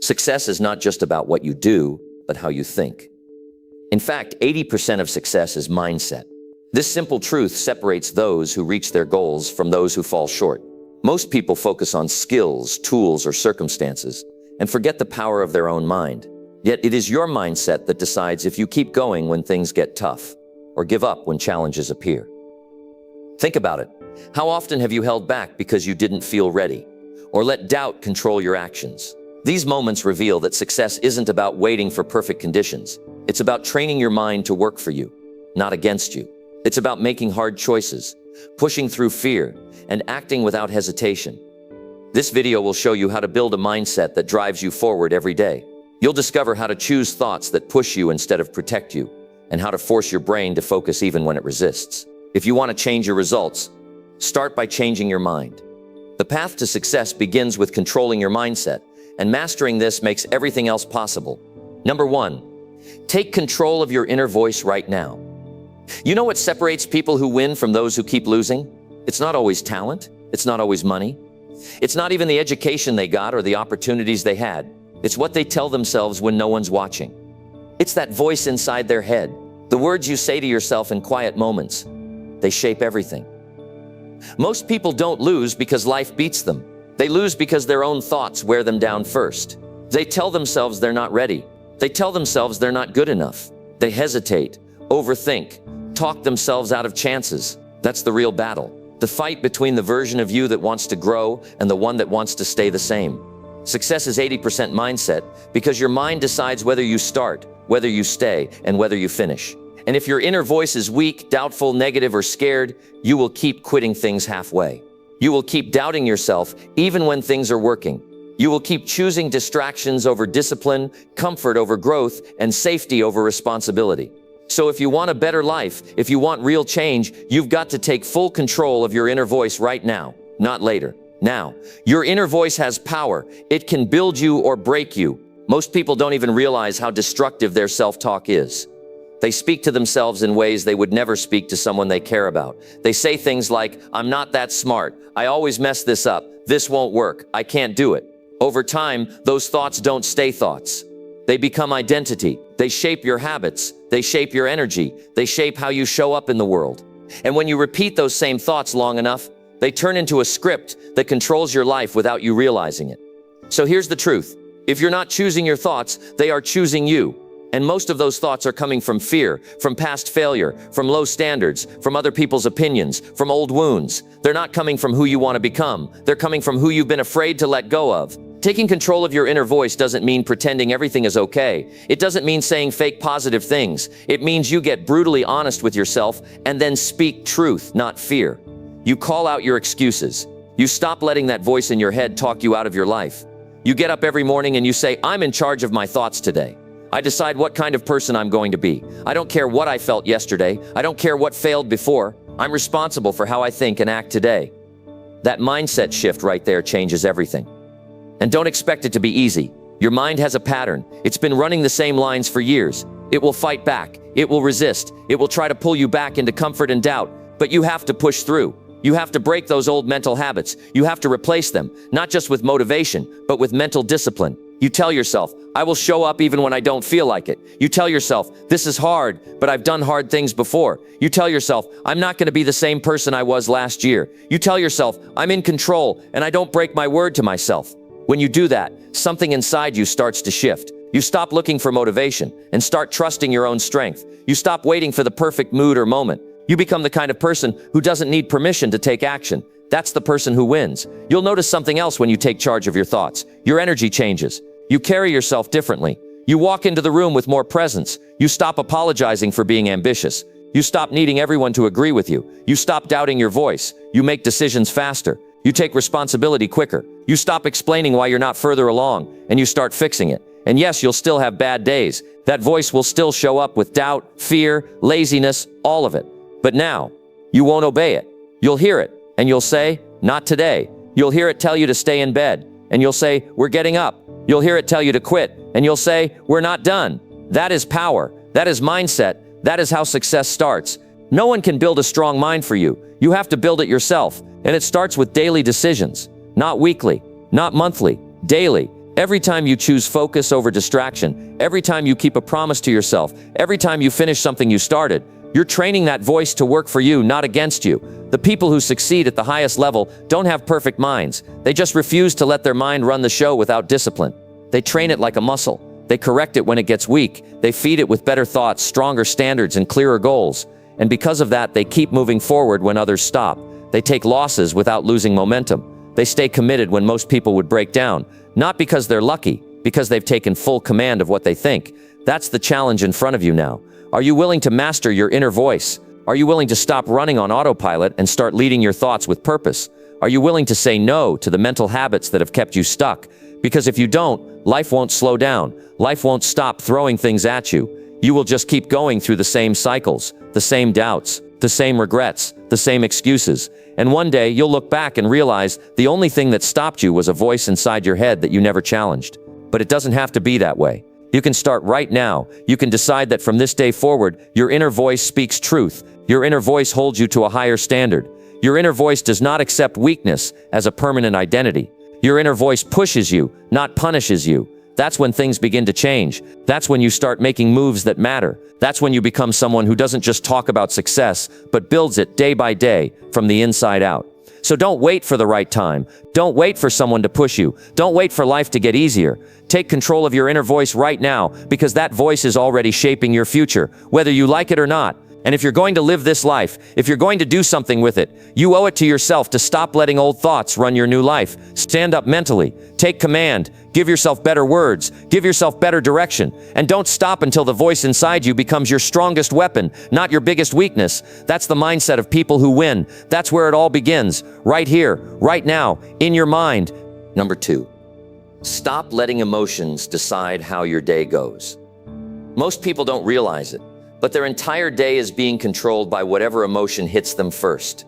Success is not just about what you do, but how you think. In fact, 80% of success is mindset. This simple truth separates those who reach their goals from those who fall short. Most people focus on skills, tools, or circumstances, and forget the power of their own mind. Yet it is your mindset that decides if you keep going when things get tough, or give up when challenges appear. Think about it. How often have you held back because you didn't feel ready, or let doubt control your actions? These moments reveal that success isn't about waiting for perfect conditions. It's about training your mind to work for you, not against you. It's about making hard choices, pushing through fear, and acting without hesitation. This video will show you how to build a mindset that drives you forward every day. You'll discover how to choose thoughts that push you instead of protect you, and how to force your brain to focus even when it resists. If you want to change your results, start by changing your mind. The path to success begins with controlling your mindset, and mastering this makes everything else possible. Number 1, take control of your inner voice right now. You know what separates people who win from those who keep losing? It's not always talent. It's not always money. It's not even the education they got or the opportunities they had. It's what they tell themselves when no one's watching. It's that voice inside their head, the words you say to yourself in quiet moments. They shape everything. Most people don't lose because life beats them. They lose because their own thoughts wear them down first. They tell themselves they're not ready. They tell themselves they're not good enough. They hesitate, overthink, talk themselves out of chances. That's the real battle. The fight between the version of you that wants to grow and the one that wants to stay the same. Success is 80% mindset because your mind decides whether you start, whether you stay, and whether you finish. And if your inner voice is weak, doubtful, negative, or scared, you will keep quitting things halfway. You will keep doubting yourself even when things are working. You will keep choosing distractions over discipline, comfort over growth, and safety over responsibility. So if you want a better life, if you want real change, you've got to take full control of your inner voice right now, not later. Now, your inner voice has power. It can build you or break you. Most people don't even realize how destructive their self-talk is. They speak to themselves in ways they would never speak to someone they care about. They say things like, "I'm not that smart. I always mess this up. This won't work. I can't do it." Over time, those thoughts don't stay thoughts. They become identity. They shape your habits. They shape your energy. They shape how you show up in the world. And when you repeat those same thoughts long enough, they turn into a script that controls your life without you realizing it. So here's the truth. If you're not choosing your thoughts, they are choosing you. And most of those thoughts are coming from fear, from past failure, from low standards, from other people's opinions, from old wounds. They're not coming from who you want to become. They're coming from who you've been afraid to let go of. Taking control of your inner voice doesn't mean pretending everything is okay. It doesn't mean saying fake positive things. It means you get brutally honest with yourself and then speak truth, not fear. You call out your excuses. You stop letting that voice in your head talk you out of your life. You get up every morning and you say, "I'm in charge of my thoughts today. I decide what kind of person I'm going to be. I don't care what I felt yesterday. I don't care what failed before. I'm responsible for how I think and act today." That mindset shift right there changes everything. And don't expect it to be easy. Your mind has a pattern. It's been running the same lines for years. It will fight back. It will resist. It will try to pull you back into comfort and doubt. But you have to push through. You have to break those old mental habits. You have to replace them, not just with motivation, but with mental discipline. You tell yourself, "I will show up even when I don't feel like it." You tell yourself, "This is hard, but I've done hard things before." You tell yourself, "I'm not going to be the same person I was last year." You tell yourself, "I'm in control and I don't break my word to myself." When you do that, something inside you starts to shift. You stop looking for motivation and start trusting your own strength. You stop waiting for the perfect mood or moment. You become the kind of person who doesn't need permission to take action. That's the person who wins. You'll notice something else when you take charge of your thoughts. Your energy changes. You carry yourself differently. You walk into the room with more presence. You stop apologizing for being ambitious. You stop needing everyone to agree with you. You stop doubting your voice. You make decisions faster. You take responsibility quicker. You stop explaining why you're not further along, and you start fixing it. And yes, you'll still have bad days. That voice will still show up with doubt, fear, laziness, all of it. But now, you won't obey it. You'll hear it, and you'll say, "Not today." You'll hear it tell you to stay in bed, and you'll say, "We're getting up." You'll hear it tell you to quit, and you'll say, "We're not done." That is power. That is mindset. That is how success starts. No one can build a strong mind for you. You have to build it yourself, and it starts with daily decisions. Not weekly, not monthly, daily. Every time you choose focus over distraction, every time you keep a promise to yourself, every time you finish something you started, you're training that voice to work for you, not against you. The people who succeed at the highest level don't have perfect minds. They just refuse to let their mind run the show without discipline. They train it like a muscle. They correct it when it gets weak. They feed it with better thoughts, stronger standards, and clearer goals. And because of that, they keep moving forward when others stop. They take losses without losing momentum. They stay committed when most people would break down. Not because they're lucky, because they've taken full command of what they think. That's the challenge in front of you now. Are you willing to master your inner voice? Are you willing to stop running on autopilot and start leading your thoughts with purpose? Are you willing to say no to the mental habits that have kept you stuck? Because if you don't, life won't slow down. Life won't stop throwing things at you. You will just keep going through the same cycles, the same doubts, the same regrets, the same excuses. And one day you'll look back and realize the only thing that stopped you was a voice inside your head that you never challenged. But it doesn't have to be that way. You can start right now. You can decide that from this day forward, your inner voice speaks truth. Your inner voice holds you to a higher standard. Your inner voice does not accept weakness as a permanent identity. Your inner voice pushes you, not punishes you. That's when things begin to change. That's when you start making moves that matter. That's when you become someone who doesn't just talk about success, but builds it day by day from the inside out. So don't wait for the right time. Don't wait for someone to push you. Don't wait for life to get easier. Take control of your inner voice right now, because that voice is already shaping your future, whether you like it or not. And if you're going to live this life, if you're going to do something with it, you owe it to yourself to stop letting old thoughts run your new life. Stand up mentally. Take command. Give yourself better words. Give yourself better direction. And don't stop until the voice inside you becomes your strongest weapon, not your biggest weakness. That's the mindset of people who win. That's where it all begins. Right here, right now, in your mind. Number 2, stop letting emotions decide how your day goes. Most people don't realize it, but their entire day is being controlled by whatever emotion hits them first.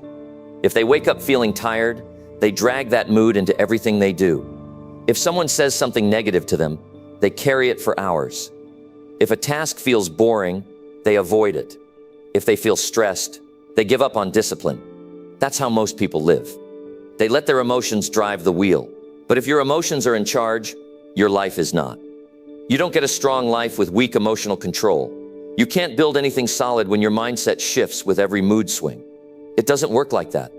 If they wake up feeling tired, they drag that mood into everything they do. If someone says something negative to them, they carry it for hours. If a task feels boring, they avoid it. If they feel stressed, they give up on discipline. That's how most people live. They let their emotions drive the wheel. But if your emotions are in charge, your life is not. You don't get a strong life with weak emotional control. You can't build anything solid when your mindset shifts with every mood swing. It doesn't work like that.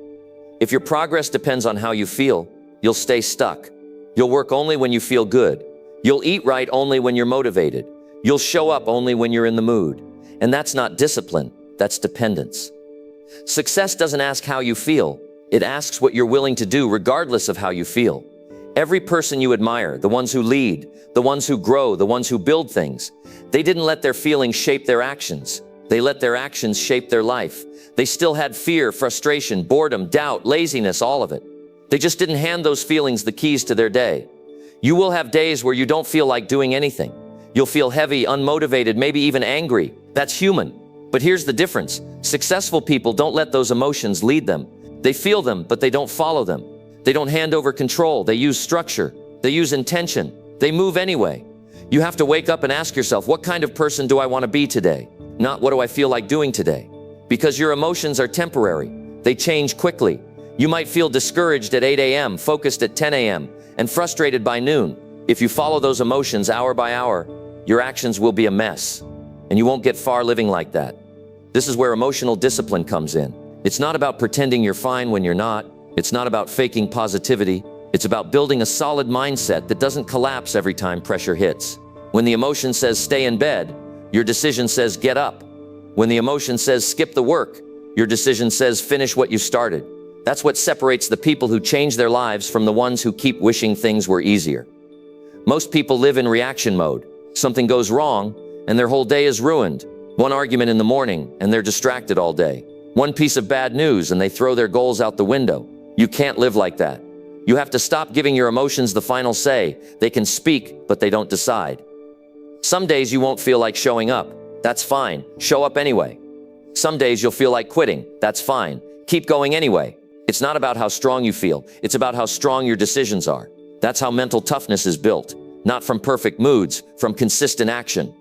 If your progress depends on how you feel, you'll stay stuck. You'll work only when you feel good. You'll eat right only when you're motivated. You'll show up only when you're in the mood. And that's not discipline, that's dependence. Success doesn't ask how you feel. It asks what you're willing to do regardless of how you feel. Every person you admire, the ones who lead, the ones who grow, the ones who build things, they didn't let their feelings shape their actions. They let their actions shape their life. They still had fear, frustration, boredom, doubt, laziness, all of it. They just didn't hand those feelings the keys to their day. You will have days where you don't feel like doing anything. You'll feel heavy, unmotivated, maybe even angry. That's human. But here's the difference. Successful people don't let those emotions lead them. They feel them, but they don't follow them. They don't hand over control. They use structure. They use intention. They move anyway. You have to wake up and ask yourself, what kind of person do I want to be today? Not what do I feel like doing today? Because your emotions are temporary. They change quickly. You might feel discouraged at 8 a.m., focused at 10 a.m., and frustrated by noon. If you follow those emotions hour by hour, your actions will be a mess, and you won't get far living like that. This is where emotional discipline comes in. It's not about pretending you're fine when you're not. It's not about faking positivity. It's about building a solid mindset that doesn't collapse every time pressure hits. When the emotion says stay in bed, your decision says get up. When the emotion says skip the work, your decision says finish what you started. That's what separates the people who change their lives from the ones who keep wishing things were easier. Most people live in reaction mode. Something goes wrong, and their whole day is ruined. One argument in the morning, and they're distracted all day. One piece of bad news, and they throw their goals out the window. You can't live like that. You have to stop giving your emotions the final say. They can speak, but they don't decide. Some days you won't feel like showing up. That's fine. Show up anyway. Some days you'll feel like quitting. That's fine. Keep going anyway. It's not about how strong you feel. It's about how strong your decisions are. That's how mental toughness is built. Not from perfect moods, from consistent action.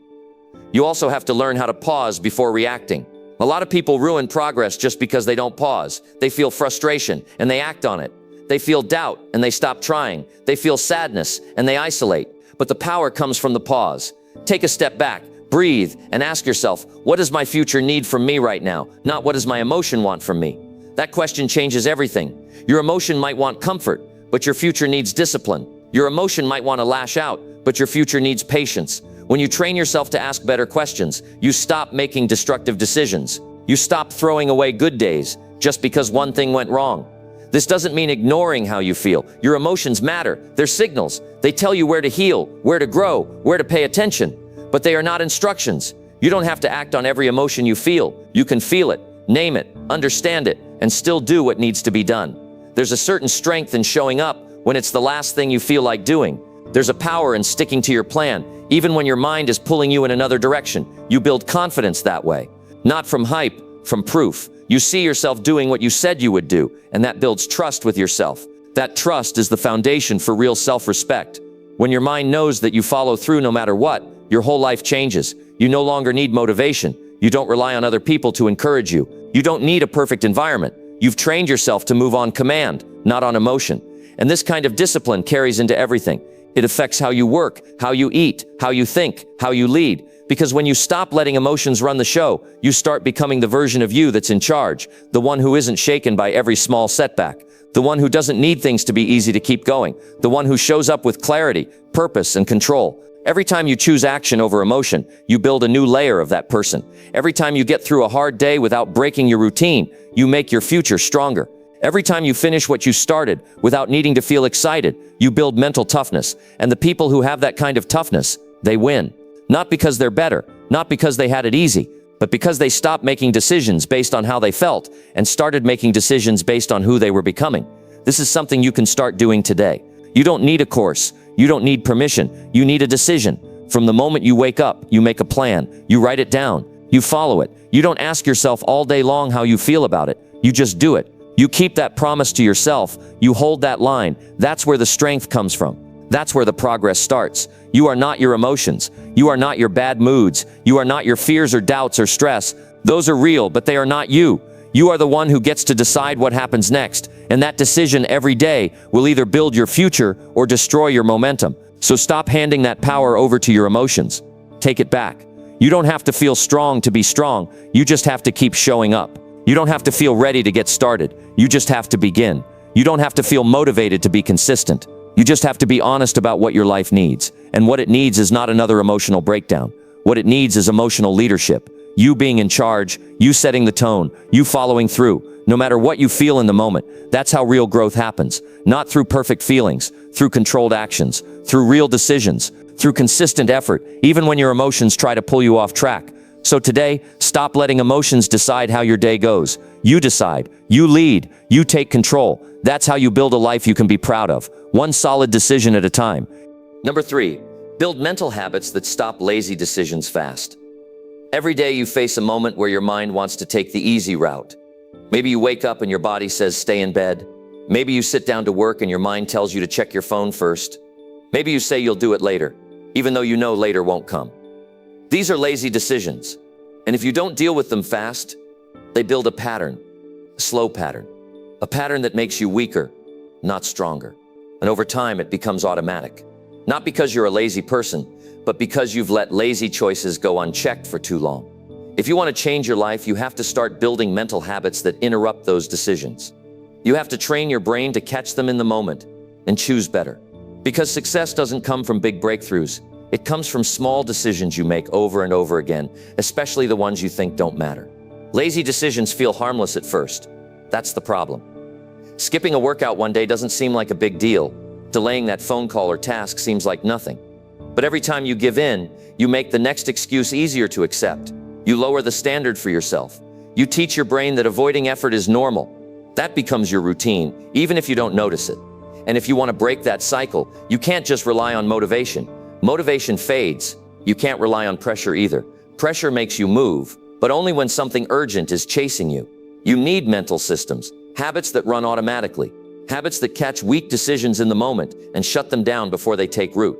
You also have to learn how to pause before reacting. A lot of people ruin progress just because they don't pause. They feel frustration and they act on it. They feel doubt and they stop trying. They feel sadness and they isolate. But the power comes from the pause. Take a step back, breathe, and ask yourself, what does my future need from me right now? Not what does my emotion want from me? That question changes everything. Your emotion might want comfort, but your future needs discipline. Your emotion might want to lash out, but your future needs patience. When you train yourself to ask better questions, you stop making destructive decisions. You stop throwing away good days just because one thing went wrong. This doesn't mean ignoring how you feel. Your emotions matter. They're signals. They tell you where to heal, where to grow, where to pay attention. But they are not instructions. You don't have to act on every emotion you feel. You can feel it, name it, understand it, and still do what needs to be done. There's a certain strength in showing up when it's the last thing you feel like doing. There's a power in sticking to your plan, even when your mind is pulling you in another direction. You build confidence that way. Not from hype, from proof. You see yourself doing what you said you would do, and that builds trust with yourself. That trust is the foundation for real self-respect. When your mind knows that you follow through no matter what, your whole life changes. You no longer need motivation. You don't rely on other people to encourage you. You don't need a perfect environment. You've trained yourself to move on command, not on emotion. And this kind of discipline carries into everything. It affects how you work, how you eat, how you think, how you lead. Because when you stop letting emotions run the show, you start becoming the version of you that's in charge, the one who isn't shaken by every small setback, the one who doesn't need things to be easy to keep going, the one who shows up with clarity, purpose, and control. Every time you choose action over emotion, you build a new layer of that person. Every time you get through a hard day without breaking your routine, you make your future stronger. Every time you finish what you started without needing to feel excited, you build mental toughness. And the people who have that kind of toughness, they win. Not because they're better, not because they had it easy, but because they stopped making decisions based on how they felt and started making decisions based on who they were becoming. This is something you can start doing today. You don't need a course. You don't need permission. You need a decision. From the moment you wake up, you make a plan. You write it down. You follow it. You don't ask yourself all day long how you feel about it. You just do it. You keep that promise to yourself. You hold that line. That's where the strength comes from. That's where the progress starts. You are not your emotions. You are not your bad moods. You are not your fears or doubts or stress. Those are real, but they are not you. You are the one who gets to decide what happens next. And that decision every day will either build your future or destroy your momentum. So stop handing that power over to your emotions. Take it back. You don't have to feel strong to be strong. You just have to keep showing up. You don't have to feel ready to get started. You just have to begin. You don't have to feel motivated to be consistent. You just have to be honest about what your life needs. And what it needs is not another emotional breakdown. What it needs is emotional leadership. You being in charge, you setting the tone, you following through, no matter what you feel in the moment. That's how real growth happens. Not through perfect feelings, through controlled actions, through real decisions, through consistent effort, even when your emotions try to pull you off track. So today, stop letting emotions decide how your day goes. You decide, you lead, you take control. That's how you build a life you can be proud of, one solid decision at a time. Number 3, build mental habits that stop lazy decisions fast. Every day you face a moment where your mind wants to take the easy route. Maybe you wake up and your body says stay in bed. Maybe you sit down to work and your mind tells you to check your phone first. Maybe you say you'll do it later, even though you know later won't come. These are lazy decisions, and if you don't deal with them fast, they build a pattern, a slow pattern, a pattern that makes you weaker, not stronger. And over time, it becomes automatic. Not because you're a lazy person, but because you've let lazy choices go unchecked for too long. If you want to change your life, you have to start building mental habits that interrupt those decisions. You have to train your brain to catch them in the moment and choose better. Because success doesn't come from big breakthroughs. It comes from small decisions you make over and over again, especially the ones you think don't matter. Lazy decisions feel harmless at first. That's the problem. Skipping a workout one day doesn't seem like a big deal. Delaying that phone call or task seems like nothing. But every time you give in, you make the next excuse easier to accept. You lower the standard for yourself. You teach your brain that avoiding effort is normal. That becomes your routine, even if you don't notice it. And if you want to break that cycle, you can't just rely on motivation. Motivation fades. You can't rely on pressure either. Pressure makes you move, but only when something urgent is chasing you. You need mental systems, habits that run automatically, habits that catch weak decisions in the moment and shut them down before they take root.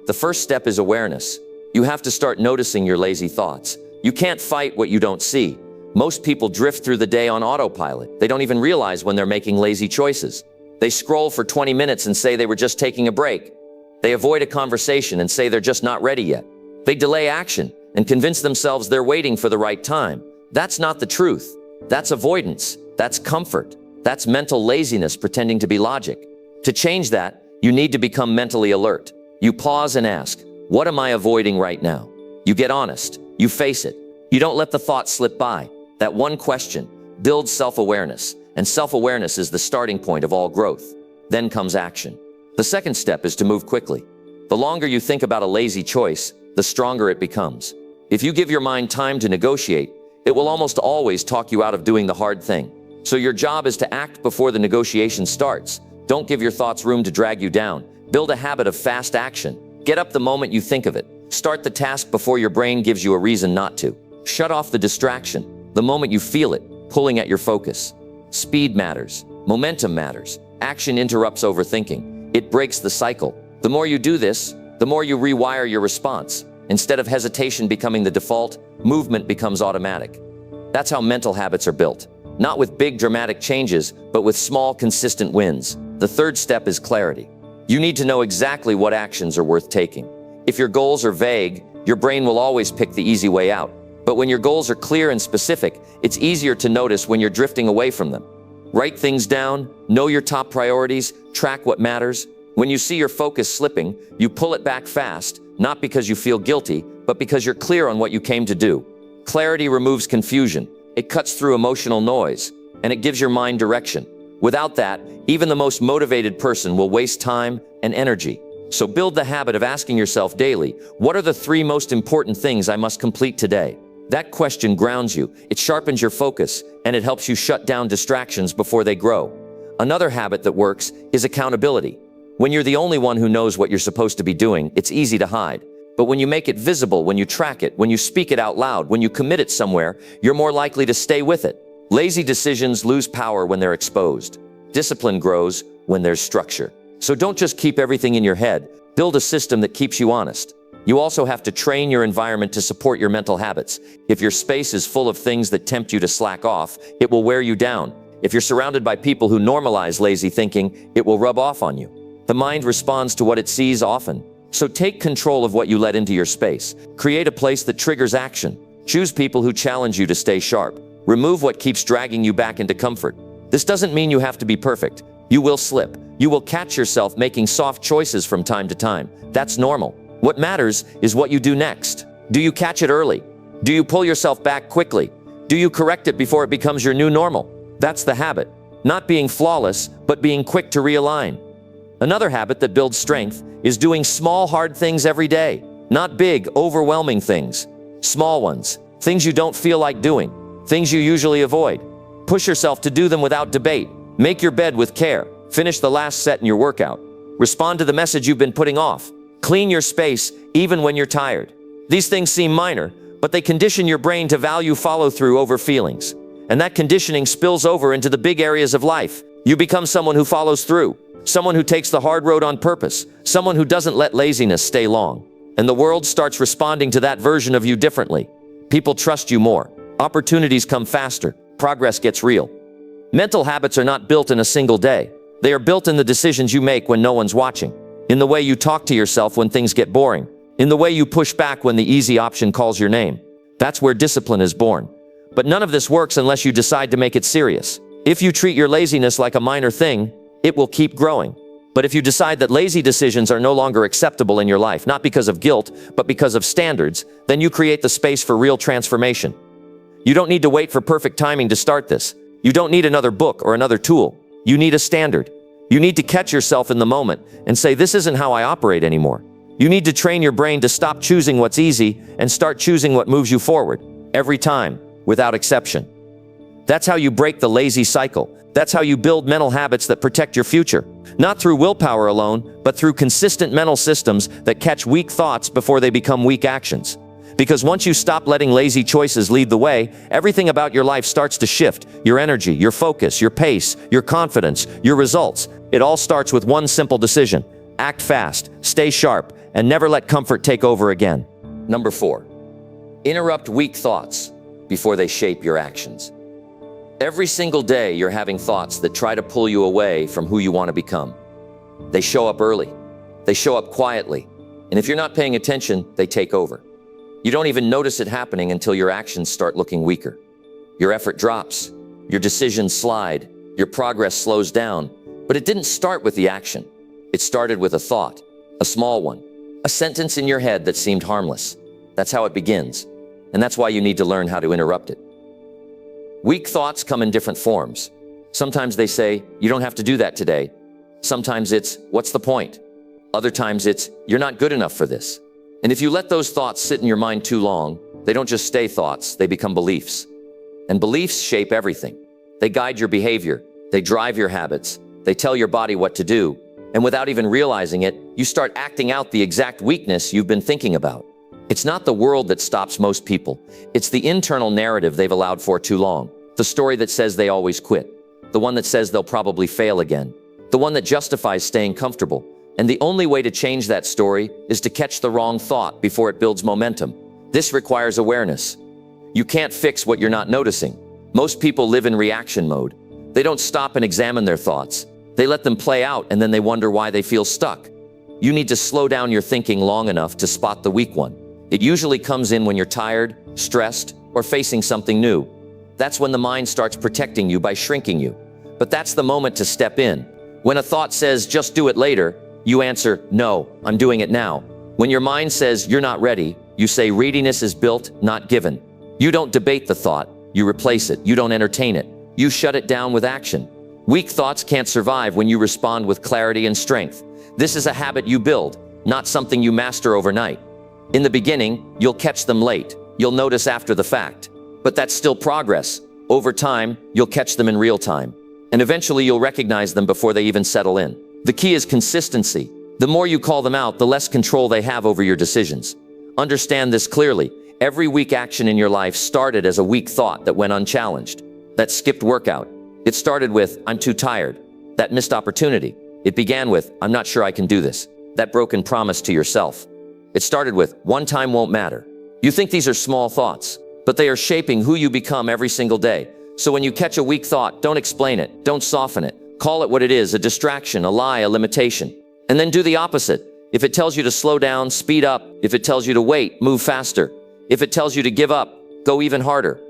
The first step is awareness. You have to start noticing your lazy thoughts. You can't fight what you don't see. Most people drift through the day on autopilot. They don't even realize when they're making lazy choices. They scroll for 20 minutes and say they were just taking a break. They avoid a conversation and say they're just not ready yet. They delay action and convince themselves they're waiting for the right time. That's not the truth. That's avoidance. That's comfort. That's mental laziness pretending to be logic. To change that, you need to become mentally alert. You pause and ask, what am I avoiding right now? You get honest. You face it. You don't let the thought slip by. That one question builds self-awareness, and self-awareness is the starting point of all growth. Then comes action. The second step is to move quickly. The longer you think about a lazy choice, the stronger it becomes. If you give your mind time to negotiate, it will almost always talk you out of doing the hard thing. So your job is to act before the negotiation starts. Don't give your thoughts room to drag you down. Build a habit of fast action. Get up the moment you think of it. Start the task before your brain gives you a reason not to. Shut off the distraction the moment you feel it pulling at your focus. Speed matters. Momentum matters. Action interrupts overthinking. It breaks the cycle. The more you do this, the more you rewire your response. Instead of hesitation becoming the default, movement becomes automatic. That's how mental habits are built. Not with big dramatic changes, but with small, consistent wins. The third step is clarity. You need to know exactly what actions are worth taking. If your goals are vague, your brain will always pick the easy way out. But when your goals are clear and specific, it's easier to notice when you're drifting away from them. Write things down, know your top priorities, track what matters. When you see your focus slipping, you pull it back fast, not because you feel guilty, but because you're clear on what you came to do. Clarity removes confusion. It cuts through emotional noise, and it gives your mind direction. Without that, even the most motivated person will waste time and energy. So build the habit of asking yourself daily, what are the 3 most important things I must complete today? That question grounds you, it sharpens your focus, and it helps you shut down distractions before they grow. Another habit that works is accountability. When you're the only one who knows what you're supposed to be doing, it's easy to hide. But when you make it visible, when you track it, when you speak it out loud, when you commit it somewhere, you're more likely to stay with it. Lazy decisions lose power when they're exposed. Discipline grows when there's structure. So don't just keep everything in your head. Build a system that keeps you honest. You also have to train your environment to support your mental habits. If your space is full of things that tempt you to slack off, it will wear you down. If you're surrounded by people who normalize lazy thinking, it will rub off on you. The mind responds to what it sees often. So take control of what you let into your space. Create a place that triggers action. Choose people who challenge you to stay sharp. Remove what keeps dragging you back into comfort. This doesn't mean you have to be perfect. You will slip. You will catch yourself making soft choices from time to time. That's normal. What matters is what you do next. Do you catch it early? Do you pull yourself back quickly? Do you correct it before it becomes your new normal? That's the habit. Not being flawless, but being quick to realign. Another habit that builds strength is doing small, hard things every day. Not big, overwhelming things. Small ones. Things you don't feel like doing. Things you usually avoid. Push yourself to do them without debate. Make your bed with care. Finish the last set in your workout. Respond to the message you've been putting off. Clean your space even when you're tired. These things seem minor, but they condition your brain to value follow-through over feelings. And that conditioning spills over into the big areas of life. You become someone who follows through. Someone who takes the hard road on purpose. Someone who doesn't let laziness stay long. And the world starts responding to that version of you differently. People trust you more. Opportunities come faster. Progress gets real. Mental habits are not built in a single day. They are built in the decisions you make when no one's watching. In the way you talk to yourself when things get boring. In the way you push back when the easy option calls your name. That's where discipline is born. But none of this works unless you decide to make it serious. If you treat your laziness like a minor thing, it will keep growing. But if you decide that lazy decisions are no longer acceptable in your life, not because of guilt, but because of standards, then you create the space for real transformation. You don't need to wait for perfect timing to start this. You don't need another book or another tool. You need a standard. You need to catch yourself in the moment and say, this isn't how I operate anymore. You need to train your brain to stop choosing what's easy and start choosing what moves you forward. Every time, without exception. That's how you break the lazy cycle. That's how you build mental habits that protect your future. Not through willpower alone, but through consistent mental systems that catch weak thoughts before they become weak actions. Because once you stop letting lazy choices lead the way, everything about your life starts to shift. Your energy, your focus, your pace, your confidence, your results. It all starts with one simple decision. Act fast, stay sharp, and never let comfort take over again. Number 4, interrupt weak thoughts before they shape your actions. Every single day, you're having thoughts that try to pull you away from who you want to become. They show up early. They show up quietly. And if you're not paying attention, they take over. You don't even notice it happening until your actions start looking weaker. Your effort drops. Your decisions slide. Your progress slows down. But it didn't start with the action. It started with a thought, a small one, a sentence in your head that seemed harmless. That's how it begins. And that's why you need to learn how to interrupt it. Weak thoughts come in different forms. Sometimes they say, you don't have to do that today. Sometimes it's, what's the point? Other times it's, you're not good enough for this. And if you let those thoughts sit in your mind too long, they don't just stay thoughts, they become beliefs. And beliefs shape everything. They guide your behavior. They drive your habits. They tell your body what to do. And without even realizing it, you start acting out the exact weakness you've been thinking about. It's not the world that stops most people. It's the internal narrative they've allowed for too long. The story that says they always quit. The one that says they'll probably fail again. The one that justifies staying comfortable. And the only way to change that story is to catch the wrong thought before it builds momentum. This requires awareness. You can't fix what you're not noticing. Most people live in reaction mode. They don't stop and examine their thoughts. They let them play out and then they wonder why they feel stuck. You need to slow down your thinking long enough to spot the weak one. It usually comes in when you're tired, stressed, or facing something new. That's when the mind starts protecting you by shrinking you. But that's the moment to step in. When a thought says, just do it later, you answer, no, I'm doing it now. When your mind says, you're not ready, you say, readiness is built, not given. You don't debate the thought, you replace it, you don't entertain it. You shut it down with action. Weak thoughts can't survive when you respond with clarity and strength. This is a habit you build, not something you master overnight. In the beginning, you'll catch them late. You'll notice after the fact. But that's still progress. Over time, you'll catch them in real time. And eventually you'll recognize them before they even settle in. The key is consistency. The more you call them out, the less control they have over your decisions. Understand this clearly. Every weak action in your life started as a weak thought that went unchallenged. That skipped workout. It started with, I'm too tired. That missed opportunity. It began with, I'm not sure I can do this. That broken promise to yourself. It started with, one time won't matter. You think these are small thoughts, but they are shaping who you become every single day. So when you catch a weak thought, don't explain it, don't soften it. Call it what it is, a distraction, a lie, a limitation. And then do the opposite. If it tells you to slow down, speed up. If it tells you to wait, move faster. If it tells you to give up, go even harder.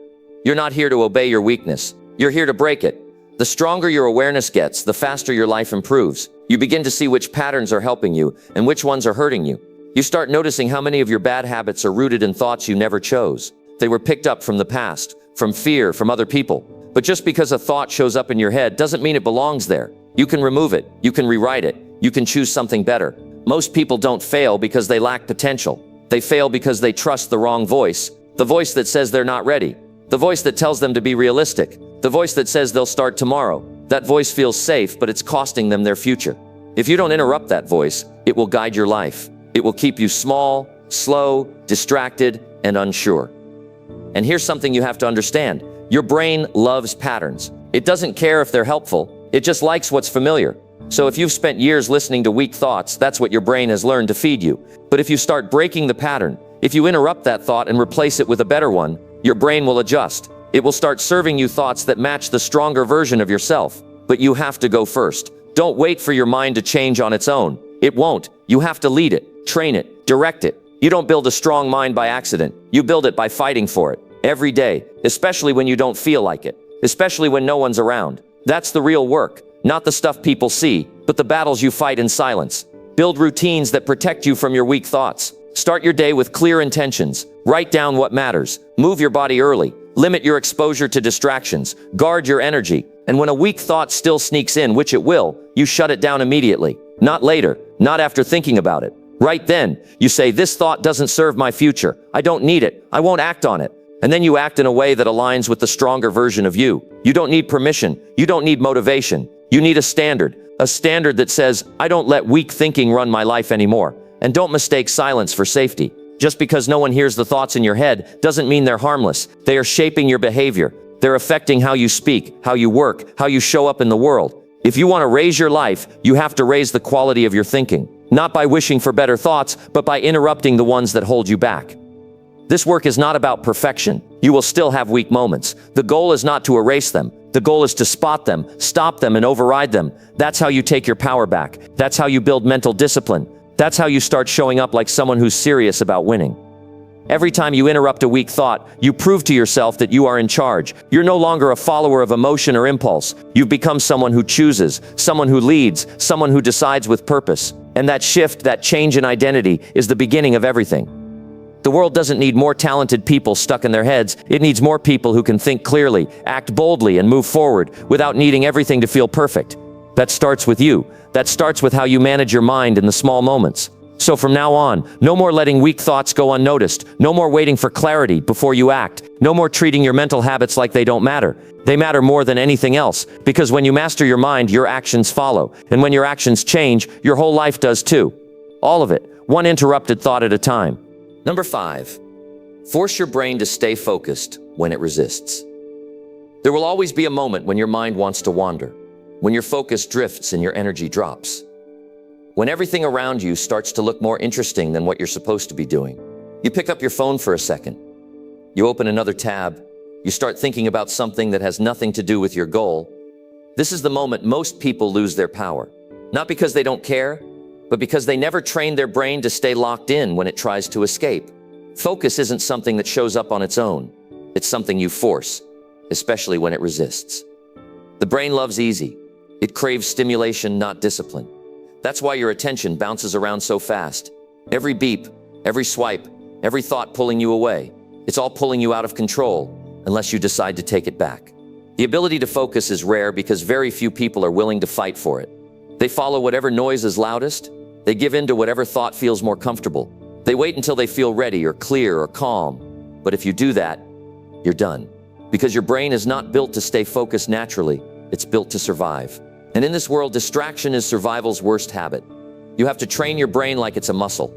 You're not here to obey your weakness. You're here to break it. The stronger your awareness gets, the faster your life improves. You begin to see which patterns are helping you and which ones are hurting you. You start noticing how many of your bad habits are rooted in thoughts you never chose. They were picked up from the past, from fear, from other people. But just because a thought shows up in your head doesn't mean it belongs there. You can remove it. You can rewrite it. You can choose something better. Most people don't fail because they lack potential. They fail because they trust the wrong voice. The voice that says they're not ready. The voice that tells them to be realistic. The voice that says they'll start tomorrow. That voice feels safe, but it's costing them their future. If you don't interrupt that voice, it will guide your life. It will keep you small, slow, distracted, and unsure. And here's something you have to understand. Your brain loves patterns. It doesn't care if they're helpful. It just likes what's familiar. So if you've spent years listening to weak thoughts, that's what your brain has learned to feed you. But if you start breaking the pattern, if you interrupt that thought and replace it with a better one, your brain will adjust. It will start serving you thoughts that match the stronger version of yourself. But you have to go first. Don't wait for your mind to change on its own. It won't. You have to lead it, train it, direct it. You don't build a strong mind by accident. You build it by fighting for it every day, especially when you don't feel like it, especially when no one's around. That's the real work, not the stuff people see, but the battles you fight in silence. Build routines that protect you from your weak thoughts. Start your day with clear intentions. Write down what matters. Move your body early. Limit your exposure to distractions. Guard your energy. And when a weak thought still sneaks in, which it will, you shut it down immediately. Not later, not after thinking about it. Right then, you say, this thought doesn't serve my future. I don't need it. I won't act on it. And then you act in a way that aligns with the stronger version of you. You don't need permission. You don't need motivation. You need a standard that says, I don't let weak thinking run my life anymore. And don't mistake silence for safety. Just because no one hears the thoughts in your head doesn't mean they're harmless. They are shaping your behavior. They're affecting how you speak, how you work, how you show up in the world. If you want to raise your life, you have to raise the quality of your thinking. Not by wishing for better thoughts, but by interrupting the ones that hold you back. This work is not about perfection. You will still have weak moments. The goal is not to erase them, The goal is to spot them, stop them, and override them. That's how you take your power back. That's how you build mental discipline. That's how you start showing up like someone who's serious about winning. Every time you interrupt a weak thought, you prove to yourself that you are in charge. You're no longer a follower of emotion or impulse. You've become someone who chooses, someone who leads, someone who decides with purpose. And that shift, that change in identity, is the beginning of everything. The world doesn't need more talented people stuck in their heads. It needs more people who can think clearly, act boldly, and move forward without needing everything to feel perfect. That starts with you. That starts with how you manage your mind in the small moments. So from now on, no more letting weak thoughts go unnoticed. No more waiting for clarity before you act. No more treating your mental habits like they don't matter. They matter more than anything else, because when you master your mind, your actions follow. And when your actions change, your whole life does too. All of it, one interrupted thought at a time. Number 5, force your brain to stay focused when it resists. There will always be a moment when your mind wants to wander, when your focus drifts and your energy drops. When everything around you starts to look more interesting than what you're supposed to be doing. You pick up your phone for a second. You open another tab. You start thinking about something that has nothing to do with your goal. This is the moment most people lose their power. Not because they don't care, but because they never trained their brain to stay locked in when it tries to escape. Focus isn't something that shows up on its own. It's something you force, especially when it resists. The brain loves easy. It craves stimulation, not discipline. That's why your attention bounces around so fast. Every beep, every swipe, every thought pulling you away. It's all pulling you out of control, unless you decide to take it back. The ability to focus is rare because very few people are willing to fight for it. They follow whatever noise is loudest. They give in to whatever thought feels more comfortable. They wait until they feel ready or clear or calm. But if you do that, you're done. Because your brain is not built to stay focused naturally. It's built to survive. And in this world, distraction is survival's worst habit. You have to train your brain like it's a muscle.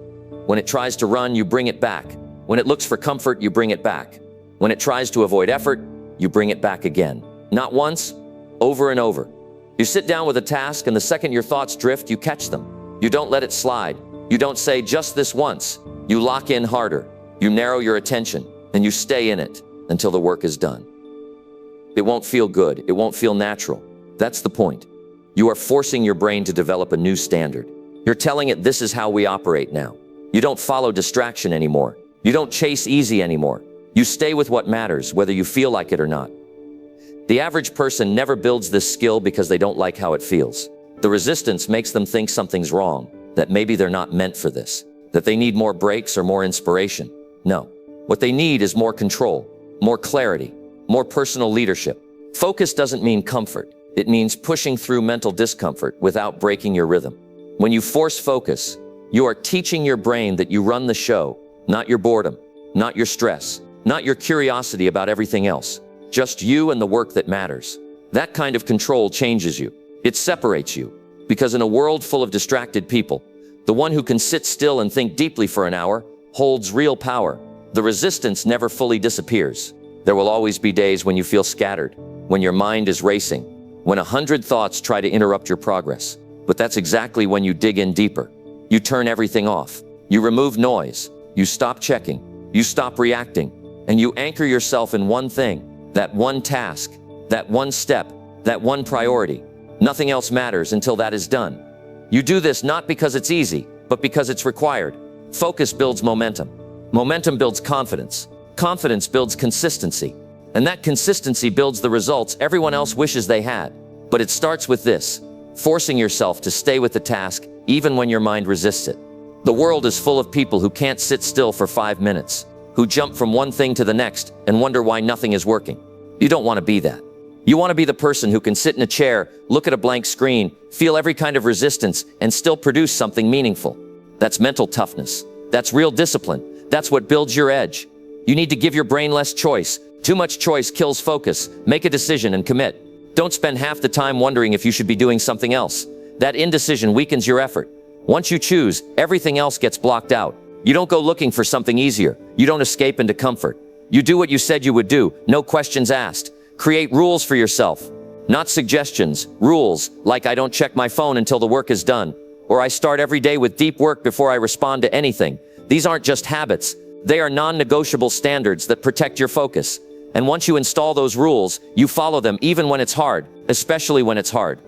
When it tries to run, you bring it back. When it looks for comfort, you bring it back. When it tries to avoid effort, you bring it back again. Not once, over and over. You sit down with a task, and the second your thoughts drift, you catch them. You don't let it slide. You don't say, just this once. You lock in harder. You narrow your attention, and you stay in it until the work is done. It won't feel good. It won't feel natural. That's the point. You are forcing your brain to develop a new standard. You're telling it this is how we operate now. You don't follow distraction anymore. You don't chase easy anymore. You stay with what matters, whether you feel like it or not. The average person never builds this skill because they don't like how it feels. The resistance makes them think something's wrong, that maybe they're not meant for this, that they need more breaks or more inspiration. No. What they need is more control, more clarity, more personal leadership. Focus doesn't mean comfort. It means pushing through mental discomfort without breaking your rhythm. When you force focus, you are teaching your brain that you run the show, not your boredom, not your stress, not your curiosity about everything else, just you and the work that matters. That kind of control changes you. It separates you, because in a world full of distracted people, the one who can sit still and think deeply for an hour holds real power. The resistance never fully disappears. There will always be days when you feel scattered, when your mind is racing, when 100 thoughts try to interrupt your progress. But that's exactly when you dig in deeper. You turn everything off. You remove noise. You stop checking. You stop reacting. And you anchor yourself in one thing, that one task, that one step, that one priority. Nothing else matters until that is done. You do this not because it's easy, but because it's required. Focus builds momentum. Momentum builds confidence. Confidence builds consistency. And that consistency builds the results everyone else wishes they had. But it starts with this, forcing yourself to stay with the task even when your mind resists it. The world is full of people who can't sit still for 5 minutes, who jump from one thing to the next and wonder why nothing is working. You don't want to be that. You want to be the person who can sit in a chair, look at a blank screen, feel every kind of resistance, and still produce something meaningful. That's mental toughness. That's real discipline. That's what builds your edge. You need to give your brain less choice. Too much choice kills focus. Make a decision and commit. Don't spend half the time wondering if you should be doing something else. That indecision weakens your effort. Once you choose, everything else gets blocked out. You don't go looking for something easier. You don't escape into comfort. You do what you said you would do, no questions asked. Create rules for yourself. Not suggestions, rules, like I don't check my phone until the work is done, or I start every day with deep work before I respond to anything. These aren't just habits. They are non-negotiable standards that protect your focus. And once you install those rules, you follow them even when it's hard, especially when it's hard.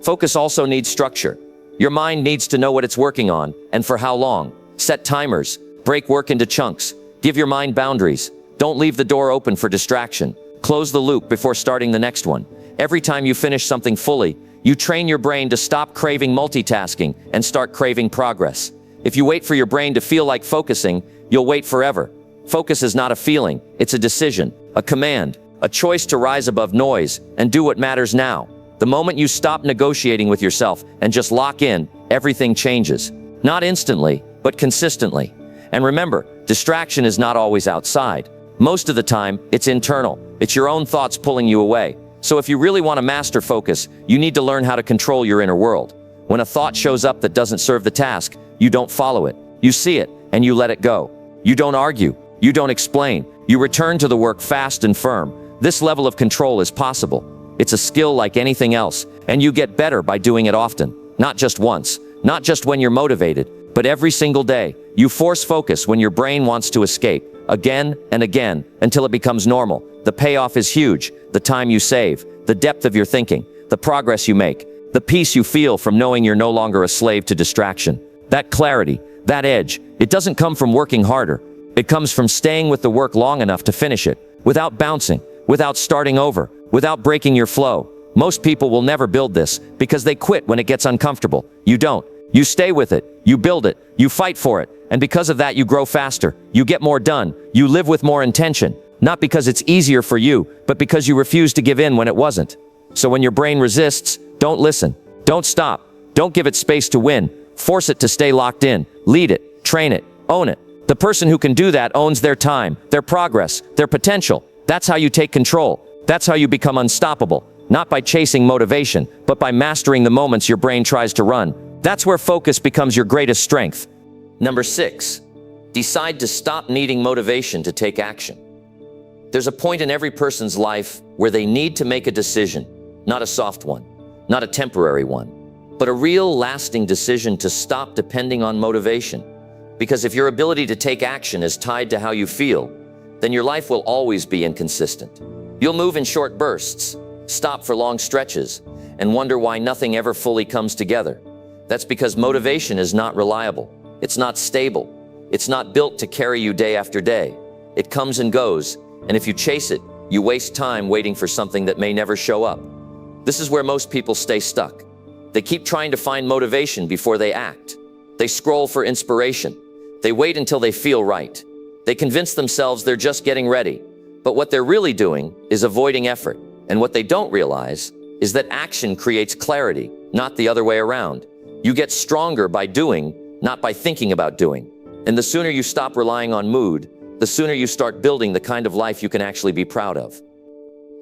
Focus also needs structure. Your mind needs to know what it's working on and for how long. Set timers, break work into chunks, give your mind boundaries. Don't leave the door open for distraction. Close the loop before starting the next one. Every time you finish something fully, you train your brain to stop craving multitasking and start craving progress. If you wait for your brain to feel like focusing, you'll wait forever. Focus is not a feeling, it's a decision, a command, a choice to rise above noise and do what matters now. The moment you stop negotiating with yourself and just lock in, everything changes. Not instantly, but consistently. And remember, distraction is not always outside. Most of the time, it's internal. It's your own thoughts pulling you away. So if you really want to master focus, you need to learn how to control your inner world. When a thought shows up that doesn't serve the task, you don't follow it. You see it, and you let it go. You don't argue. You don't explain. You return to the work fast and firm. This level of control is possible. It's a skill like anything else, and you get better by doing it often. Not just once, not just when you're motivated, but every single day. You force focus when your brain wants to escape, again and again, until it becomes normal. The payoff is huge. The time you save, the depth of your thinking, the progress you make, the peace you feel from knowing you're no longer a slave to distraction. That clarity, that edge, it doesn't come from working harder. It comes from staying with the work long enough to finish it, without bouncing, without starting over, without breaking your flow. Most people will never build this because they quit when it gets uncomfortable. You don't. You stay with it. You build it. You fight for it. And because of that, you grow faster. You get more done. You live with more intention. Not because it's easier for you, but because you refuse to give in when it wasn't. So when your brain resists, don't listen. Don't stop. Don't give it space to win. Force it to stay locked in. Lead it. Train it. Own it. The person who can do that owns their time, their progress, their potential. That's how you take control. That's how you become unstoppable. Not by chasing motivation, but by mastering the moments your brain tries to run. That's where focus becomes your greatest strength. Number 6, decide to stop needing motivation to take action. There's a point in every person's life where they need to make a decision, not a soft one, not a temporary one, but a real lasting decision to stop depending on motivation. Because if your ability to take action is tied to how you feel, then your life will always be inconsistent. You'll move in short bursts, stop for long stretches, and wonder why nothing ever fully comes together. That's because motivation is not reliable. It's not stable. It's not built to carry you day after day. It comes and goes, and if you chase it, you waste time waiting for something that may never show up. This is where most people stay stuck. They keep trying to find motivation before they act. They scroll for inspiration. They wait until they feel right. They convince themselves they're just getting ready. But what they're really doing is avoiding effort. And what they don't realize is that action creates clarity, not the other way around. You get stronger by doing, not by thinking about doing. And the sooner you stop relying on mood, the sooner you start building the kind of life you can actually be proud of.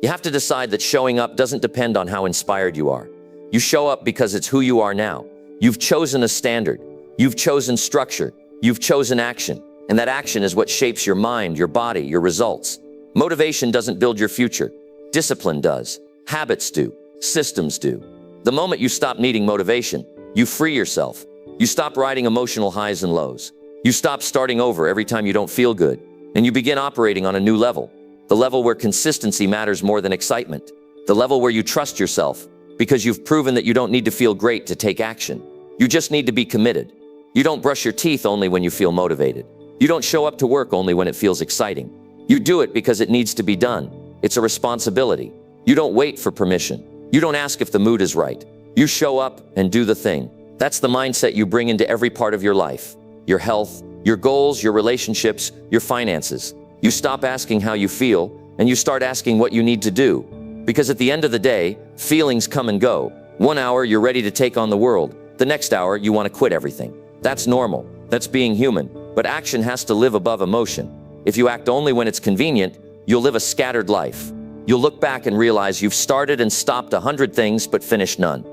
You have to decide that showing up doesn't depend on how inspired you are. You show up because it's who you are now. You've chosen a standard. You've chosen structure. You've chosen action. And that action is what shapes your mind, your body, your results. Motivation doesn't build your future. Discipline does. Habits do. Systems do. The moment you stop needing motivation, you free yourself. You stop riding emotional highs and lows. You stop starting over every time you don't feel good. And you begin operating on a new level. The level where consistency matters more than excitement. The level where you trust yourself because you've proven that you don't need to feel great to take action. You just need to be committed. You don't brush your teeth only when you feel motivated. You don't show up to work only when it feels exciting. You do it because it needs to be done. It's a responsibility. You don't wait for permission. You don't ask if the mood is right. You show up and do the thing. That's the mindset you bring into every part of your life. Your health, your goals, your relationships, your finances. You stop asking how you feel and you start asking what you need to do. Because at the end of the day, feelings come and go. 1 hour you're ready to take on the world. The next hour you want to quit everything. That's normal. That's being human. But action has to live above emotion. If you act only when it's convenient, you'll live a scattered life. You'll look back and realize you've started and stopped 100 things but finished none.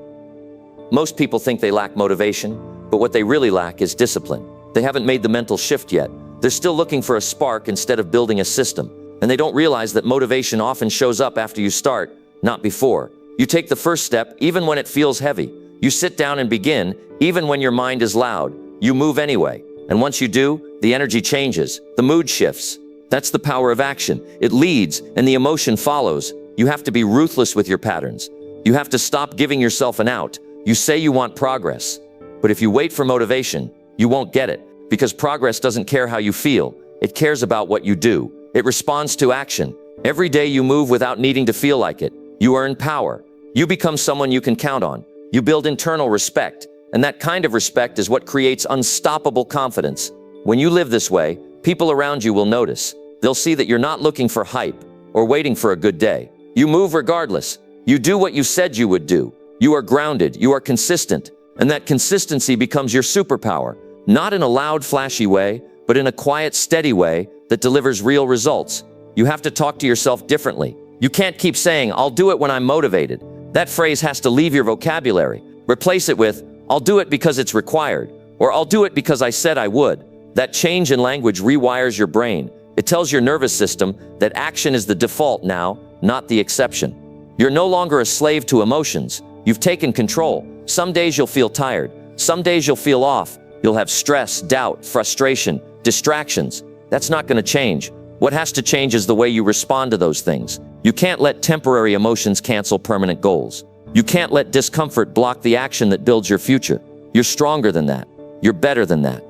Most people think they lack motivation, but what they really lack is discipline. They haven't made the mental shift yet. They're still looking for a spark instead of building a system. And they don't realize that motivation often shows up after you start, not before. You take the first step even when it feels heavy. You sit down and begin even when your mind is loud. You move anyway. And once you do, the energy changes, the mood shifts. That's the power of action. It leads, and the emotion follows. You have to be ruthless with your patterns. You have to stop giving yourself an out. You say you want progress, but if you wait for motivation, you won't get it, because progress doesn't care how you feel. It cares about what you do. It responds to action. Every day you move without needing to feel like it. You earn power. You become someone you can count on. You build internal respect, and that kind of respect is what creates unstoppable confidence. When you live this way, people around you will notice. They'll see that you're not looking for hype or waiting for a good day. You move regardless. You do what you said you would do. You are grounded. You are consistent. And that consistency becomes your superpower, not in a loud, flashy way, but in a quiet, steady way that delivers real results. You have to talk to yourself differently. You can't keep saying, "I'll do it when I'm motivated." That phrase has to leave your vocabulary. Replace it with, "I'll do it because it's required," or "I'll do it because I said I would." That change in language rewires your brain. It tells your nervous system that action is the default now, not the exception. You're no longer a slave to emotions. You've taken control. Some days you'll feel tired. Some days you'll feel off. You'll have stress, doubt, frustration, distractions. That's not going to change. What has to change is the way you respond to those things. You can't let temporary emotions cancel permanent goals. You can't let discomfort block the action that builds your future. You're stronger than that. You're better than that.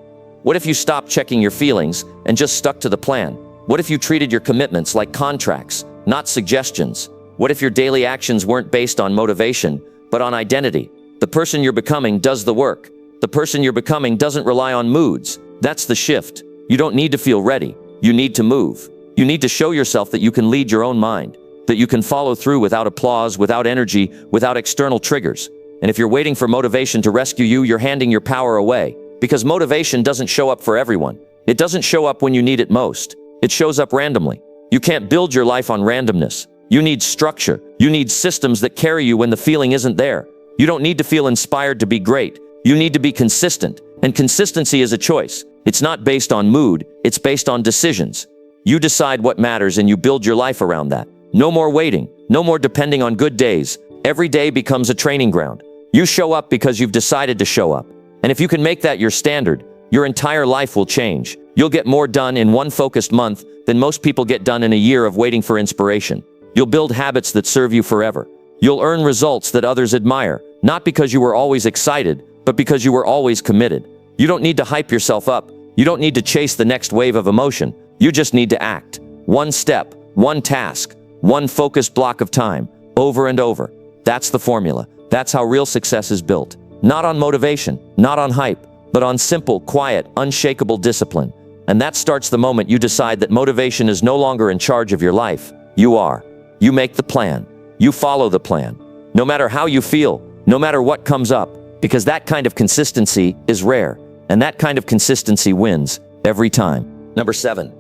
What if you stopped checking your feelings and just stuck to the plan? What if you treated your commitments like contracts, not suggestions? What if your daily actions weren't based on motivation, but on identity? The person you're becoming does the work. The person you're becoming doesn't rely on moods. That's the shift. You don't need to feel ready. You need to move. You need to show yourself that you can lead your own mind, that you can follow through without applause, without energy, without external triggers. And if you're waiting for motivation to rescue you, you're handing your power away. Because motivation doesn't show up for everyone. It doesn't show up when you need it most. It shows up randomly. You can't build your life on randomness. You need structure. You need systems that carry you when the feeling isn't there. You don't need to feel inspired to be great. You need to be consistent. And consistency is a choice. It's not based on mood. It's based on decisions. You decide what matters and you build your life around that. No more waiting. No more depending on good days. Every day becomes a training ground. You show up because you've decided to show up. And if you can make that your standard, your entire life will change. You'll get more done in one focused month than most people get done in a year of waiting for inspiration. You'll build habits that serve you forever. You'll earn results that others admire, not because you were always excited, but because you were always committed. You don't need to hype yourself up. You don't need to chase the next wave of emotion. You just need to act. One step, one task, one focused block of time, over and over. That's the formula. That's how real success is built. Not on motivation, not on hype, but on simple, quiet, unshakable discipline. And that starts the moment you decide that motivation is no longer in charge of your life. You are. You make the plan. You follow the plan. No matter how you feel, no matter what comes up, because that kind of consistency is rare, and that kind of consistency wins every time. Number 7,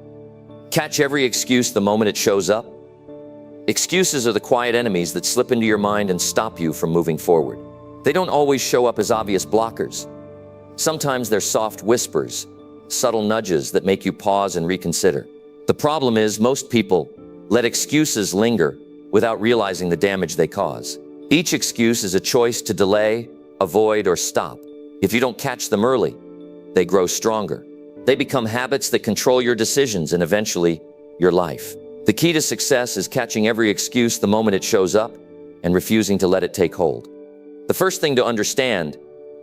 catch every excuse the moment it shows up. Excuses are the quiet enemies that slip into your mind and stop you from moving forward. They don't always show up as obvious blockers. Sometimes they're soft whispers, subtle nudges that make you pause and reconsider. The problem is most people let excuses linger without realizing the damage they cause. Each excuse is a choice to delay, avoid, or stop. If you don't catch them early, they grow stronger. They become habits that control your decisions and eventually your life. The key to success is catching every excuse the moment it shows up and refusing to let it take hold. The first thing to understand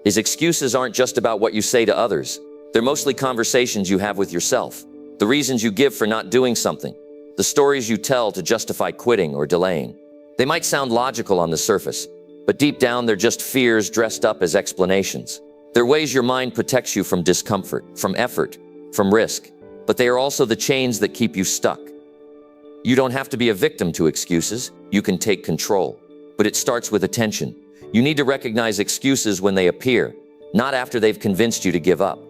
is excuses aren't just about what you say to others. They're mostly conversations you have with yourself, the reasons you give for not doing something, the stories you tell to justify quitting or delaying. They might sound logical on the surface, but deep down they're just fears dressed up as explanations. They're ways your mind protects you from discomfort, from effort, from risk, but they are also the chains that keep you stuck. You don't have to be a victim to excuses. You can take control, but it starts with attention. You need to recognize excuses when they appear, not after they've convinced you to give up.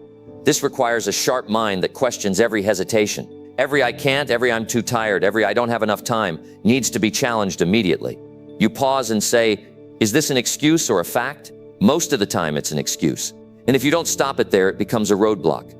This requires a sharp mind that questions every hesitation. Every "I can't," every "I'm too tired," every "I don't have enough time" needs to be challenged immediately. You pause and say, is this an excuse or a fact? Most of the time it's an excuse. And if you don't stop it there, it becomes a roadblock.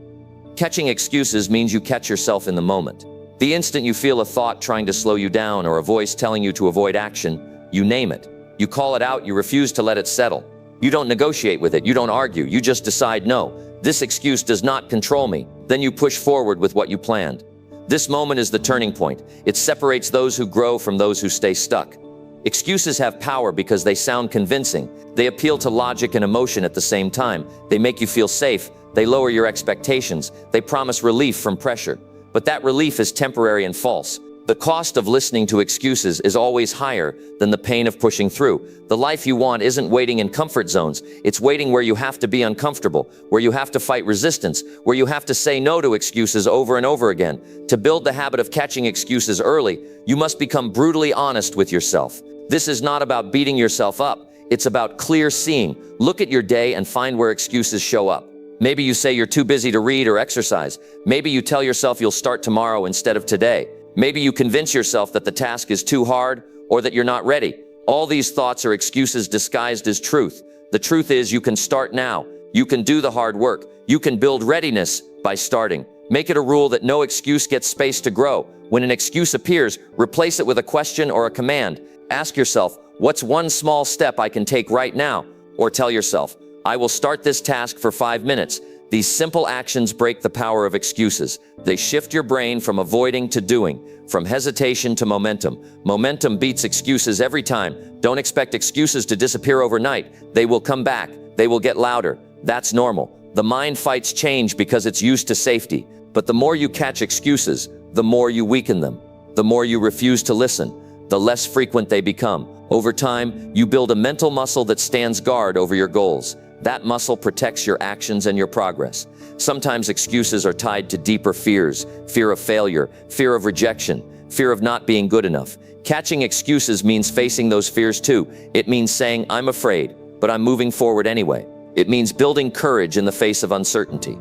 Catching excuses means you catch yourself in the moment. The instant you feel a thought trying to slow you down or a voice telling you to avoid action, you name it. You call it out, you refuse to let it settle. You don't negotiate with it, you don't argue, you just decide, no, this excuse does not control me. Then you push forward with what you planned. This moment is the turning point. It separates those who grow from those who stay stuck. Excuses have power because they sound convincing. They appeal to logic and emotion at the same time. They make you feel safe. They lower your expectations. They promise relief from pressure. But that relief is temporary and false. The cost of listening to excuses is always higher than the pain of pushing through. The life you want isn't waiting in comfort zones. It's waiting where you have to be uncomfortable, where you have to fight resistance, where you have to say no to excuses over and over again. To build the habit of catching excuses early, you must become brutally honest with yourself. This is not about beating yourself up. It's about clear seeing. Look at your day and find where excuses show up. Maybe you say you're too busy to read or exercise. Maybe you tell yourself you'll start tomorrow instead of today. Maybe you convince yourself that the task is too hard or that you're not ready. All these thoughts are excuses disguised as truth. The truth is you can start now. You can do the hard work. You can build readiness by starting. Make it a rule that no excuse gets space to grow. When an excuse appears, replace it with a question or a command. Ask yourself, what's one small step I can take right now? Or tell yourself, I will start this task for 5 minutes. These simple actions break the power of excuses. They shift your brain from avoiding to doing, from hesitation to momentum. Momentum beats excuses every time. Don't expect excuses to disappear overnight. They will come back. They will get louder. That's normal. The mind fights change because it's used to safety. But the more you catch excuses, the more you weaken them. The more you refuse to listen, the less frequent they become. Over time, you build a mental muscle that stands guard over your goals. That muscle protects your actions and your progress. Sometimes excuses are tied to deeper fears, fear of failure, fear of rejection, fear of not being good enough. Catching excuses means facing those fears too. It means saying, I'm afraid, but I'm moving forward anyway. It means building courage in the face of uncertainty.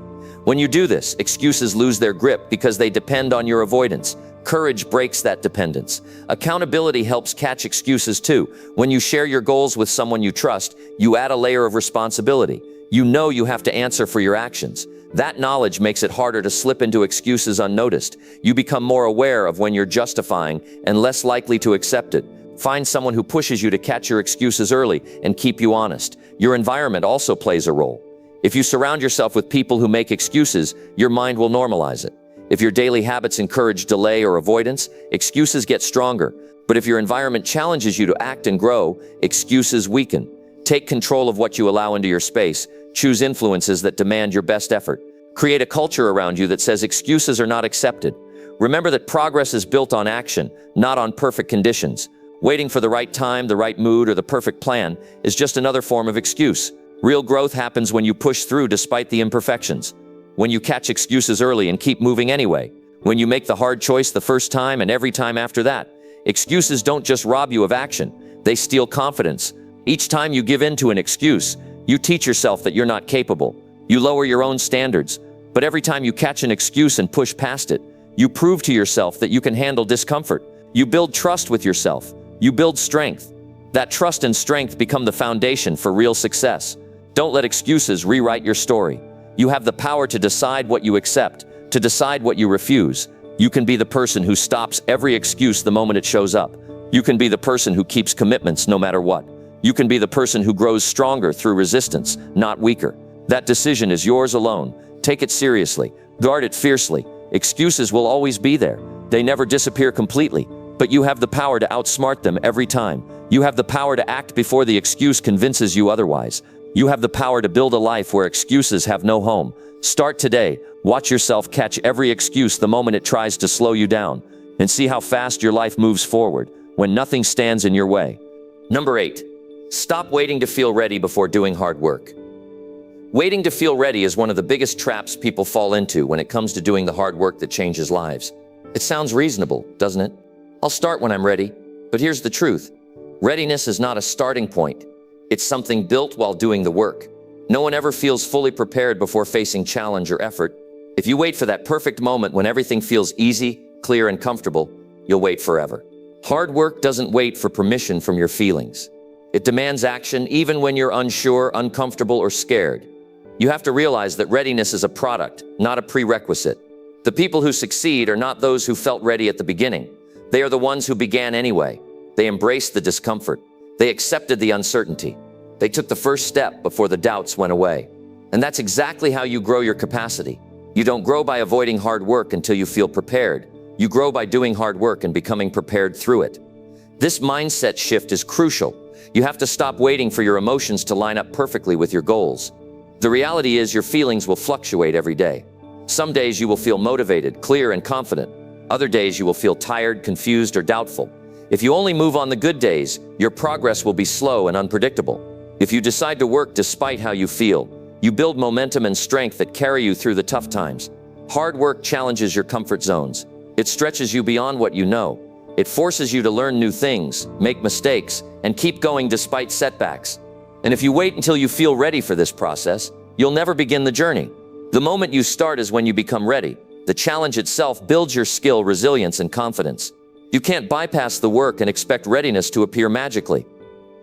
When you do this, excuses lose their grip because they depend on your avoidance. Courage breaks that dependence. Accountability helps catch excuses too. When you share your goals with someone you trust, you add a layer of responsibility. You know you have to answer for your actions. That knowledge makes it harder to slip into excuses unnoticed. You become more aware of when you're justifying and less likely to accept it. Find someone who pushes you to catch your excuses early and keep you honest. Your environment also plays a role. If you surround yourself with people who make excuses, your mind will normalize it. If your daily habits encourage delay or avoidance, excuses get stronger. But if your environment challenges you to act and grow, excuses weaken. Take control of what you allow into your space. Choose influences that demand your best effort. Create a culture around you that says excuses are not accepted. Remember that progress is built on action, not on perfect conditions. Waiting for the right time, the right mood, or the perfect plan is just another form of excuse. Real growth happens when you push through despite the imperfections. When you catch excuses early and keep moving anyway. When you make the hard choice the first time and every time after that. Excuses don't just rob you of action, they steal confidence. Each time you give in to an excuse, you teach yourself that you're not capable. You lower your own standards. But every time you catch an excuse and push past it, you prove to yourself that you can handle discomfort. You build trust with yourself. You build strength. That trust and strength become the foundation for real success. Don't let excuses rewrite your story. You have the power to decide what you accept, to decide what you refuse. You can be the person who stops every excuse the moment it shows up. You can be the person who keeps commitments no matter what. You can be the person who grows stronger through resistance, not weaker. That decision is yours alone. Take it seriously. Guard it fiercely. Excuses will always be there. They never disappear completely, but you have the power to outsmart them every time. You have the power to act before the excuse convinces you otherwise. You have the power to build a life where excuses have no home. Start today. Watch yourself catch every excuse the moment it tries to slow you down, and see how fast your life moves forward when nothing stands in your way. Number 8, stop waiting to feel ready before doing hard work. Waiting to feel ready is one of the biggest traps people fall into when it comes to doing the hard work that changes lives. It sounds reasonable, doesn't it? I'll start when I'm ready, but here's the truth. Readiness is not a starting point. It's something built while doing the work. No one ever feels fully prepared before facing challenge or effort. If you wait for that perfect moment when everything feels easy, clear, and comfortable, you'll wait forever. Hard work doesn't wait for permission from your feelings. It demands action even when you're unsure, uncomfortable, or scared. You have to realize that readiness is a product, not a prerequisite. The people who succeed are not those who felt ready at the beginning. They are the ones who began anyway. They embraced the discomfort. They accepted the uncertainty. They took the first step before the doubts went away. And that's exactly how you grow your capacity. You don't grow by avoiding hard work until you feel prepared. You grow by doing hard work and becoming prepared through it. This mindset shift is crucial. You have to stop waiting for your emotions to line up perfectly with your goals. The reality is your feelings will fluctuate every day. Some days you will feel motivated, clear, and confident. Other days you will feel tired, confused, or doubtful. If you only move on the good days, your progress will be slow and unpredictable. If you decide to work despite how you feel, you build momentum and strength that carry you through the tough times. Hard work challenges your comfort zones. It stretches you beyond what you know. It forces you to learn new things, make mistakes, and keep going despite setbacks. And if you wait until you feel ready for this process, you'll never begin the journey. The moment you start is when you become ready. The challenge itself builds your skill, resilience, and confidence. You can't bypass the work and expect readiness to appear magically.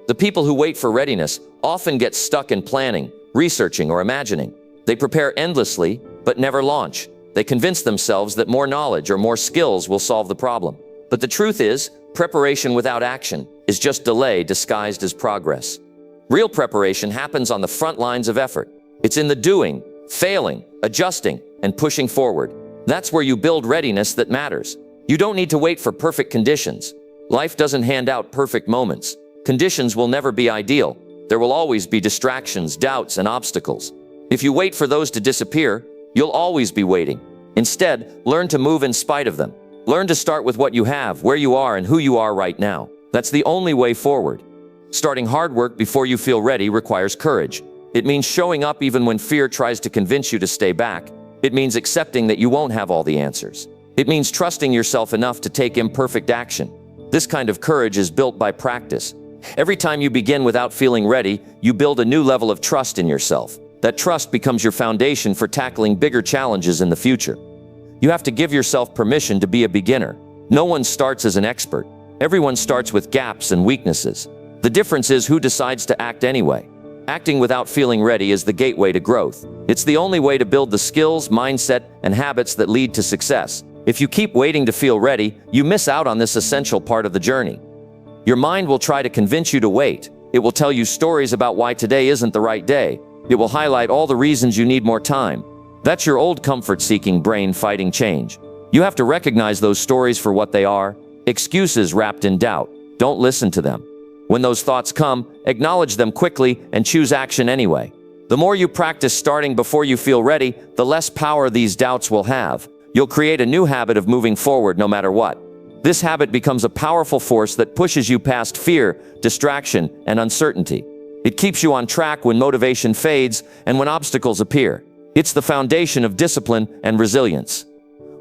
The people who wait for readiness often get stuck in planning, researching, or imagining. They prepare endlessly, but never launch. They convince themselves that more knowledge or more skills will solve the problem. But the truth is, preparation without action is just delay disguised as progress. Real preparation happens on the front lines of effort. It's in the doing, failing, adjusting, and pushing forward. That's where you build readiness that matters. You don't need to wait for perfect conditions. Life doesn't hand out perfect moments. Conditions will never be ideal. There will always be distractions, doubts, and obstacles. If you wait for those to disappear, you'll always be waiting. Instead, learn to move in spite of them. Learn to start with what you have, where you are, and who you are right now. That's the only way forward. Starting hard work before you feel ready requires courage. It means showing up even when fear tries to convince you to stay back. It means accepting that you won't have all the answers. It means trusting yourself enough to take imperfect action. This kind of courage is built by practice. Every time you begin without feeling ready, you build a new level of trust in yourself. That trust becomes your foundation for tackling bigger challenges in the future. You have to give yourself permission to be a beginner. No one starts as an expert. Everyone starts with gaps and weaknesses. The difference is who decides to act anyway. Acting without feeling ready is the gateway to growth. It's the only way to build the skills, mindset, and habits that lead to success. If you keep waiting to feel ready, you miss out on this essential part of the journey. Your mind will try to convince you to wait. It will tell you stories about why today isn't the right day. It will highlight all the reasons you need more time. That's your old comfort-seeking brain fighting change. You have to recognize those stories for what they are: excuses wrapped in doubt. Don't listen to them. When those thoughts come, acknowledge them quickly and choose action anyway. The more you practice starting before you feel ready, the less power these doubts will have. You'll create a new habit of moving forward no matter what. This habit becomes a powerful force that pushes you past fear, distraction, and uncertainty. It keeps you on track when motivation fades and when obstacles appear. It's the foundation of discipline and resilience.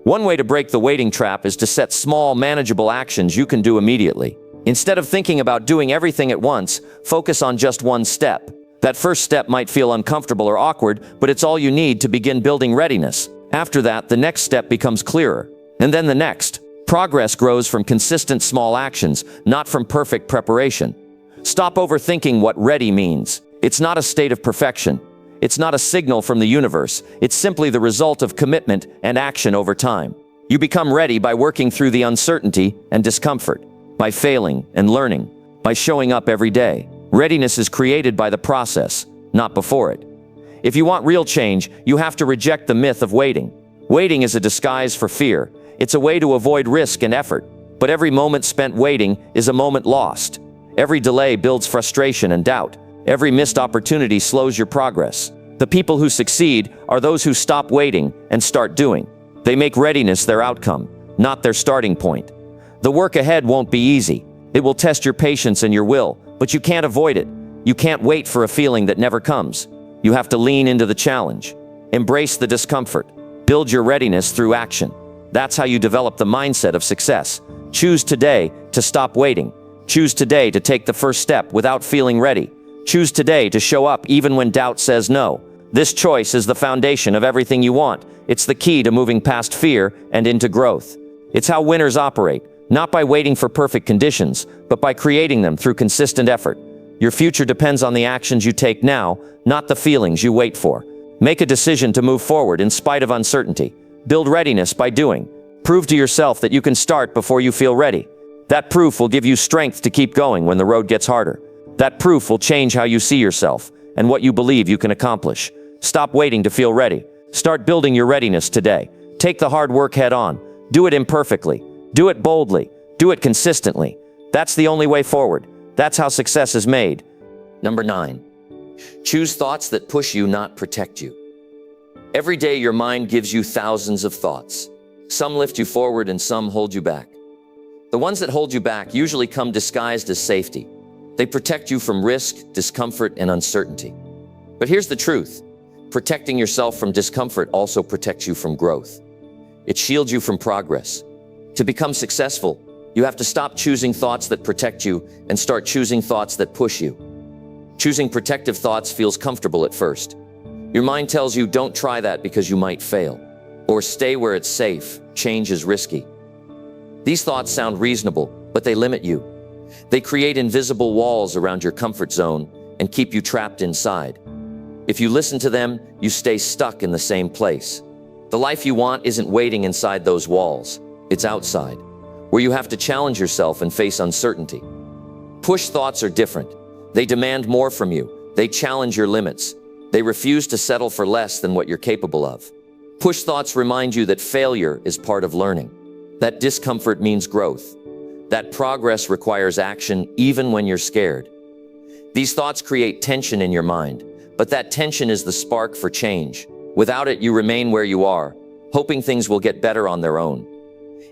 One way to break the waiting trap is to set small, manageable actions you can do immediately. Instead of thinking about doing everything at once, focus on just one step. That first step might feel uncomfortable or awkward, but it's all you need to begin building readiness. After that, the next step becomes clearer. And then the next. Progress grows from consistent small actions, not from perfect preparation. Stop overthinking what ready means. It's not a state of perfection. It's not a signal from the universe. It's simply the result of commitment and action over time. You become ready by working through the uncertainty and discomfort, by failing and learning, by showing up every day. Readiness is created by the process, not before it. If you want real change, you have to reject the myth of waiting. Waiting is a disguise for fear. It's a way to avoid risk and effort. But every moment spent waiting is a moment lost. Every delay builds frustration and doubt. Every missed opportunity slows your progress. The people who succeed are those who stop waiting and start doing. They make readiness their outcome, not their starting point. The work ahead won't be easy. It will test your patience and your will, but you can't avoid it. You can't wait for a feeling that never comes. You have to lean into the challenge. Embrace the discomfort. Build your readiness through action. That's how you develop the mindset of success. Choose today to stop waiting. Choose today to take the first step without feeling ready. Choose today to show up even when doubt says no. This choice is the foundation of everything you want. It's the key to moving past fear and into growth. It's how winners operate, not by waiting for perfect conditions, but by creating them through consistent effort. Your future depends on the actions you take now, not the feelings you wait for. Make a decision to move forward in spite of uncertainty. Build readiness by doing. Prove to yourself that you can start before you feel ready. That proof will give you strength to keep going when the road gets harder. That proof will change how you see yourself and what you believe you can accomplish. Stop waiting to feel ready. Start building your readiness today. Take the hard work head on. Do it imperfectly. Do it boldly. Do it consistently. That's the only way forward. That's how success is made. Number 9. Choose thoughts that push you, not protect you. Every day your mind gives you thousands of thoughts. Some lift you forward and some hold you back. The ones that hold you back usually come disguised as safety. They protect you from risk, discomfort, and uncertainty. But here's the truth. Protecting yourself from discomfort also protects you from growth. It shields you from progress. To become successful, you have to stop choosing thoughts that protect you and start choosing thoughts that push you. Choosing protective thoughts feels comfortable at first. Your mind tells you don't try that because you might fail, or stay where it's safe, change is risky. These thoughts sound reasonable, but they limit you. They create invisible walls around your comfort zone and keep you trapped inside. If you listen to them, you stay stuck in the same place. The life you want isn't waiting inside those walls. It's outside, where you have to challenge yourself and face uncertainty. Push thoughts are different. They demand more from you. They challenge your limits. They refuse to settle for less than what you're capable of. Push thoughts remind you that failure is part of learning, that discomfort means growth, that progress requires action even when you're scared. These thoughts create tension in your mind, but that tension is the spark for change. Without it, you remain where you are, hoping things will get better on their own.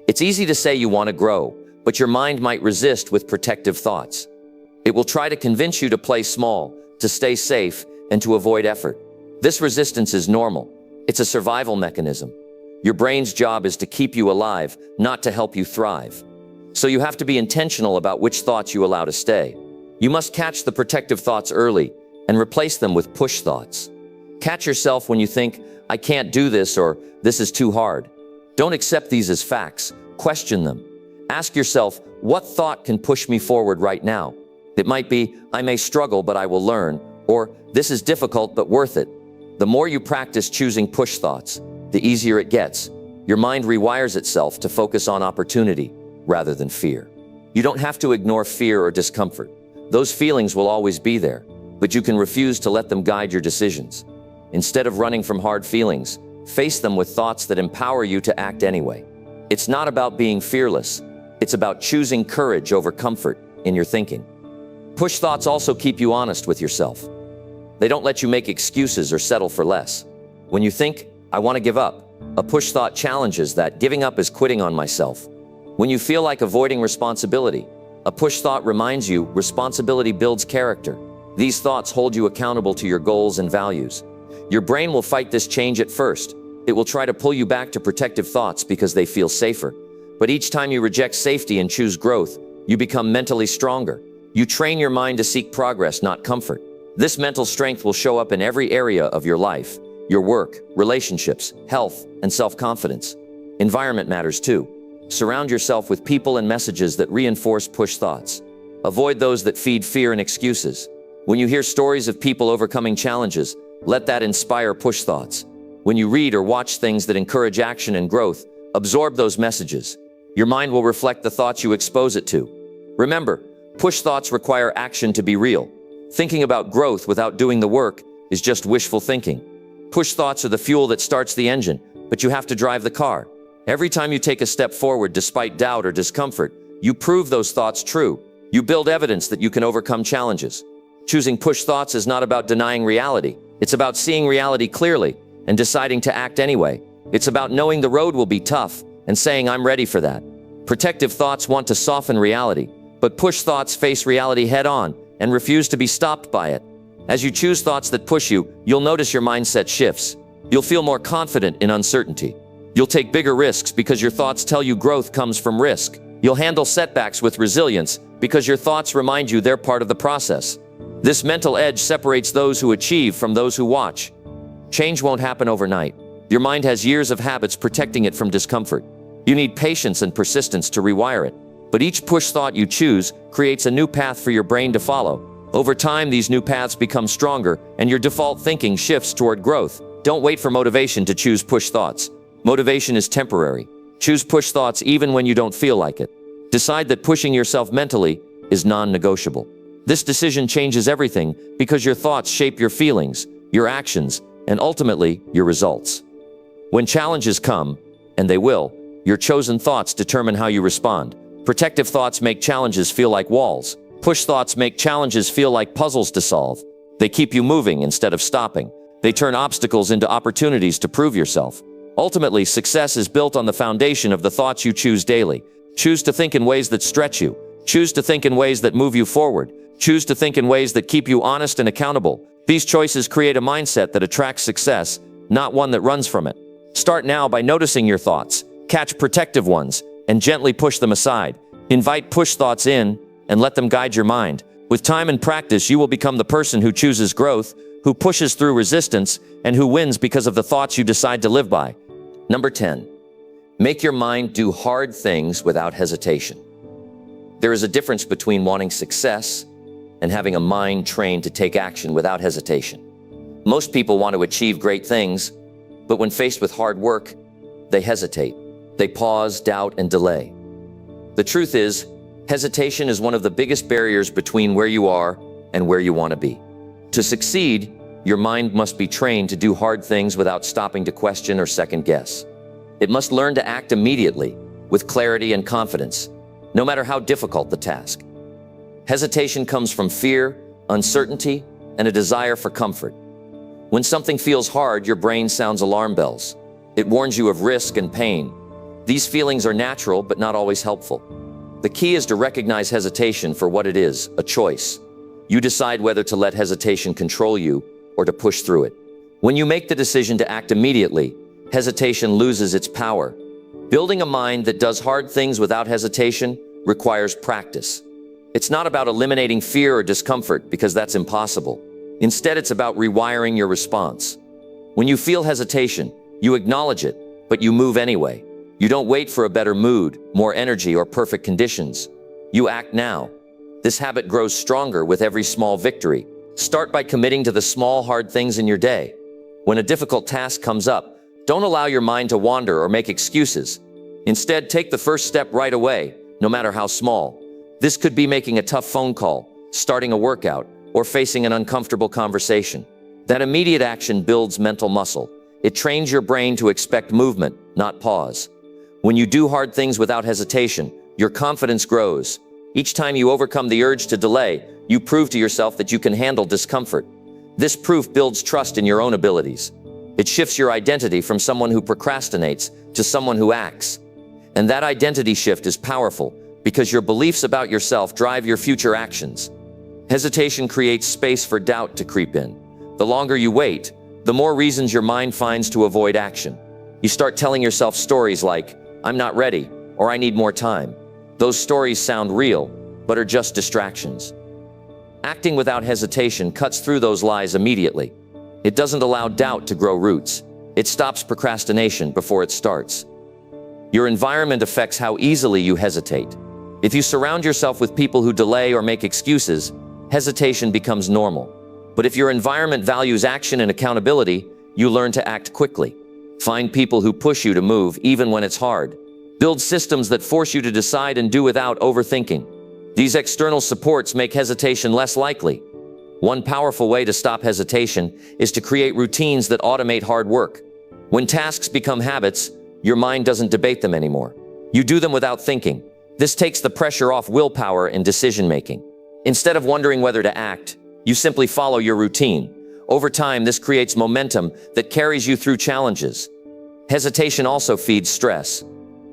It's easy to say you want to grow, but your mind might resist with protective thoughts. It will try to convince you to play small, to stay safe, and to avoid effort. This resistance is normal. It's a survival mechanism. Your brain's job is to keep you alive, not to help you thrive. So you have to be intentional about which thoughts you allow to stay. You must catch the protective thoughts early and replace them with push thoughts. Catch yourself when you think, I can't do this, or this is too hard. Don't accept these as facts. Question them. Ask yourself, what thought can push me forward right now? It might be, I may struggle, but I will learn, or this is difficult, but worth it. The more you practice choosing push thoughts, the easier it gets. Your mind rewires itself to focus on opportunity rather than fear. You don't have to ignore fear or discomfort. Those feelings will always be there, but you can refuse to let them guide your decisions. Instead of running from hard feelings, face them with thoughts that empower you to act anyway. It's not about being fearless. It's about choosing courage over comfort in your thinking. Push thoughts also keep you honest with yourself. They don't let you make excuses or settle for less. When you think, I want to give up, a push thought challenges that giving up is quitting on myself. When you feel like avoiding responsibility, a push thought reminds you responsibility builds character. These thoughts hold you accountable to your goals and values. Your brain will fight this change at first. It will try to pull you back to protective thoughts because they feel safer. But each time you reject safety and choose growth, you become mentally stronger. You train your mind to seek progress, not comfort. This mental strength will show up in every area of your life, your work, relationships, health, and self-confidence. Environment matters too. Surround yourself with people and messages that reinforce push thoughts. Avoid those that feed fear and excuses. When you hear stories of people overcoming challenges, let that inspire push thoughts. When you read or watch things that encourage action and growth, absorb those messages. Your mind will reflect the thoughts you expose it to. Remember, push thoughts require action to be real. Thinking about growth without doing the work is just wishful thinking. Push thoughts are the fuel that starts the engine, but you have to drive the car. Every time you take a step forward despite doubt or discomfort, you prove those thoughts true. You build evidence that you can overcome challenges. Choosing push thoughts is not about denying reality. It's about seeing reality clearly and deciding to act anyway. It's about knowing the road will be tough and saying, I'm ready for that. Protective thoughts want to soften reality, but push thoughts face reality head on and refuse to be stopped by it. As you choose thoughts that push you, you'll notice your mindset shifts. You'll feel more confident in uncertainty. You'll take bigger risks because your thoughts tell you growth comes from risk. You'll handle setbacks with resilience because your thoughts remind you they're part of the process. This mental edge separates those who achieve from those who watch. Change won't happen overnight. Your mind has years of habits protecting it from discomfort. You need patience and persistence to rewire it. But each push thought you choose creates a new path for your brain to follow. Over time, these new paths become stronger and your default thinking shifts toward growth. Don't wait for motivation to choose push thoughts. Motivation is temporary. Choose push thoughts even when you don't feel like it. Decide that pushing yourself mentally is non-negotiable. This decision changes everything because your thoughts shape your feelings, your actions, and ultimately your results. When challenges come, and they will, Your chosen thoughts determine how you respond. Protective thoughts make challenges feel like walls. Push thoughts make challenges feel like puzzles to solve. They keep you moving instead of stopping. They turn obstacles into opportunities to prove yourself. Ultimately, success is built on the foundation of the thoughts you choose daily. Choose to think in ways that stretch you. Choose to think in ways that move you forward. Choose to think in ways that keep you honest and accountable. These choices create a mindset that attracts success, not one that runs from it. Start now by noticing your thoughts. Catch protective ones and gently push them aside. Invite push thoughts in and let them guide your mind. With time and practice, you will become the person who chooses growth, who pushes through resistance, and who wins because of the thoughts you decide to live by. Number 10, make your mind do hard things without hesitation. There is a difference between wanting success and having a mind trained to take action without hesitation. Most people want to achieve great things, but when faced with hard work, they hesitate. They pause, doubt, and delay. The truth is, hesitation is one of the biggest barriers between where you are and where you want to be. To succeed, your mind must be trained to do hard things without stopping to question or second guess. It must learn to act immediately, with clarity and confidence, no matter how difficult the task. Hesitation comes from fear, uncertainty, and a desire for comfort. When something feels hard, your brain sounds alarm bells. It warns you of risk and pain. These feelings are natural, but not always helpful. The key is to recognize hesitation for what it is, a choice. You decide whether to let hesitation control you or to push through it. When you make the decision to act immediately, hesitation loses its power. Building a mind that does hard things without hesitation requires practice. It's not about eliminating fear or discomfort, because that's impossible. Instead, it's about rewiring your response. When you feel hesitation, you acknowledge it, but you move anyway. You don't wait for a better mood, more energy, or perfect conditions. You act now. This habit grows stronger with every small victory. Start by committing to the small, hard things in your day. When a difficult task comes up, don't allow your mind to wander or make excuses. Instead, take the first step right away, no matter how small. This could be making a tough phone call, starting a workout, or facing an uncomfortable conversation. That immediate action builds mental muscle. It trains your brain to expect movement, not pause. When you do hard things without hesitation, your confidence grows. Each time you overcome the urge to delay, you prove to yourself that you can handle discomfort. This proof builds trust in your own abilities. It shifts your identity from someone who procrastinates to someone who acts. And that identity shift is powerful, because your beliefs about yourself drive your future actions. Hesitation creates space for doubt to creep in. The longer you wait, the more reasons your mind finds to avoid action. You start telling yourself stories like, "I'm not ready," or "I need more time." Those stories sound real, but are just distractions. Acting without hesitation cuts through those lies immediately. It doesn't allow doubt to grow roots. It stops procrastination before it starts. Your environment affects how easily you hesitate. If you surround yourself with people who delay or make excuses, hesitation becomes normal. But if your environment values action and accountability, you learn to act quickly. Find people who push you to move even when it's hard. Build systems that force you to decide and do without overthinking. These external supports make hesitation less likely. One powerful way to stop hesitation is to create routines that automate hard work. When tasks become habits, your mind doesn't debate them anymore. You do them without thinking. This takes the pressure off willpower and decision-making. Instead of wondering whether to act, you simply follow your routine. Over time, this creates momentum that carries you through challenges. Hesitation also feeds stress.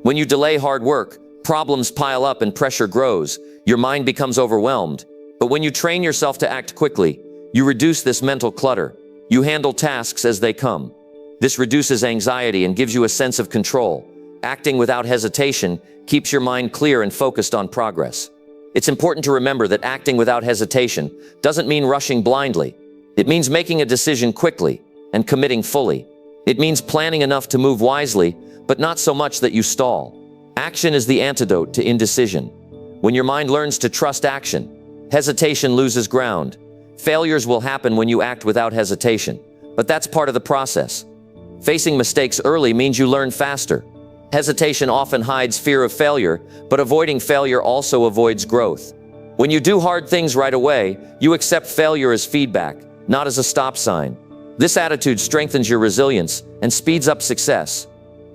When you delay hard work, problems pile up and pressure grows. Your mind becomes overwhelmed. But when you train yourself to act quickly, you reduce this mental clutter. You handle tasks as they come. This reduces anxiety and gives you a sense of control. Acting without hesitation keeps your mind clear and focused on progress. It's important to remember that acting without hesitation doesn't mean rushing blindly. It means making a decision quickly and committing fully. It means planning enough to move wisely, but not so much that you stall. Action is the antidote to indecision. When your mind learns to trust action, hesitation loses ground. Failures will happen when you act without hesitation, but that's part of the process. Facing mistakes early means you learn faster. Hesitation often hides fear of failure, but avoiding failure also avoids growth. When you do hard things right away, you accept failure as feedback, not as a stop sign. This attitude strengthens your resilience and speeds up success.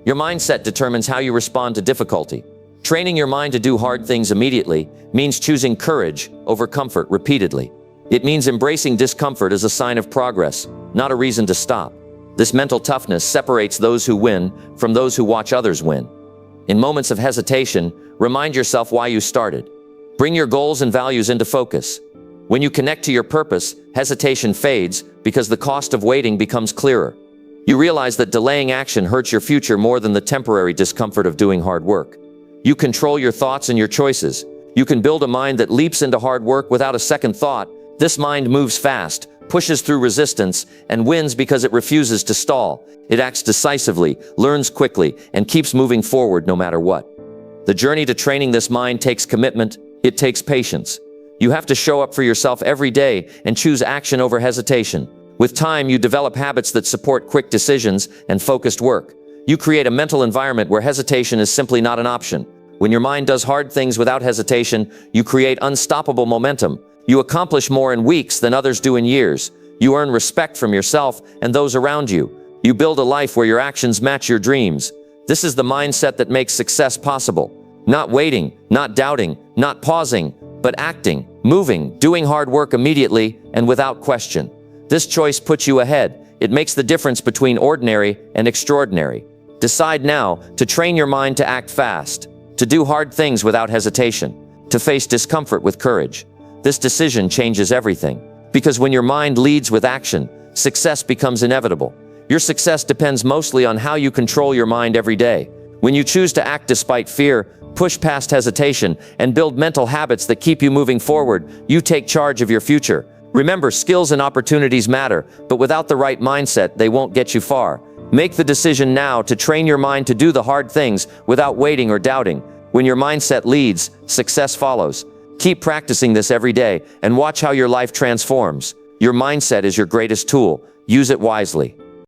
Your mindset determines how you respond to difficulty. Training your mind to do hard things immediately means choosing courage over comfort repeatedly. It means embracing discomfort as a sign of progress, not a reason to stop. This mental toughness separates those who win from those who watch others win. In moments of hesitation, remind yourself why you started. Bring your goals and values into focus. When you connect to your purpose, hesitation fades because the cost of waiting becomes clearer. You realize that delaying action hurts your future more than the temporary discomfort of doing hard work. You control your thoughts and your choices. You can build a mind that leaps into hard work without a second thought. This mind moves fast, pushes through resistance, and wins because it refuses to stall. It acts decisively, learns quickly, and keeps moving forward no matter what. The journey to training this mind takes commitment. It takes patience. You have to show up for yourself every day and choose action over hesitation. With time, you develop habits that support quick decisions and focused work. You create a mental environment where hesitation is simply not an option. When your mind does hard things without hesitation, you create unstoppable momentum. You accomplish more in weeks than others do in years. You earn respect from yourself and those around you. You build a life where your actions match your dreams. This is the mindset that makes success possible. Not waiting, not doubting, not pausing, but acting, moving, doing hard work immediately and without question. This choice puts you ahead. It makes the difference between ordinary and extraordinary. Decide now to train your mind to act fast, to do hard things without hesitation, to face discomfort with courage. This decision changes everything. Because when your mind leads with action, success becomes inevitable. Your success depends mostly on how you control your mind every day. When you choose to act despite fear, push past hesitation, and build mental habits that keep you moving forward, you take charge of your future. Remember, skills and opportunities matter, but without the right mindset, they won't get you far. Make the decision now to train your mind to do the hard things without waiting or doubting. When your mindset leads, success follows. Keep practicing this every day and watch how your life transforms. Your mindset is your greatest tool. Use it wisely.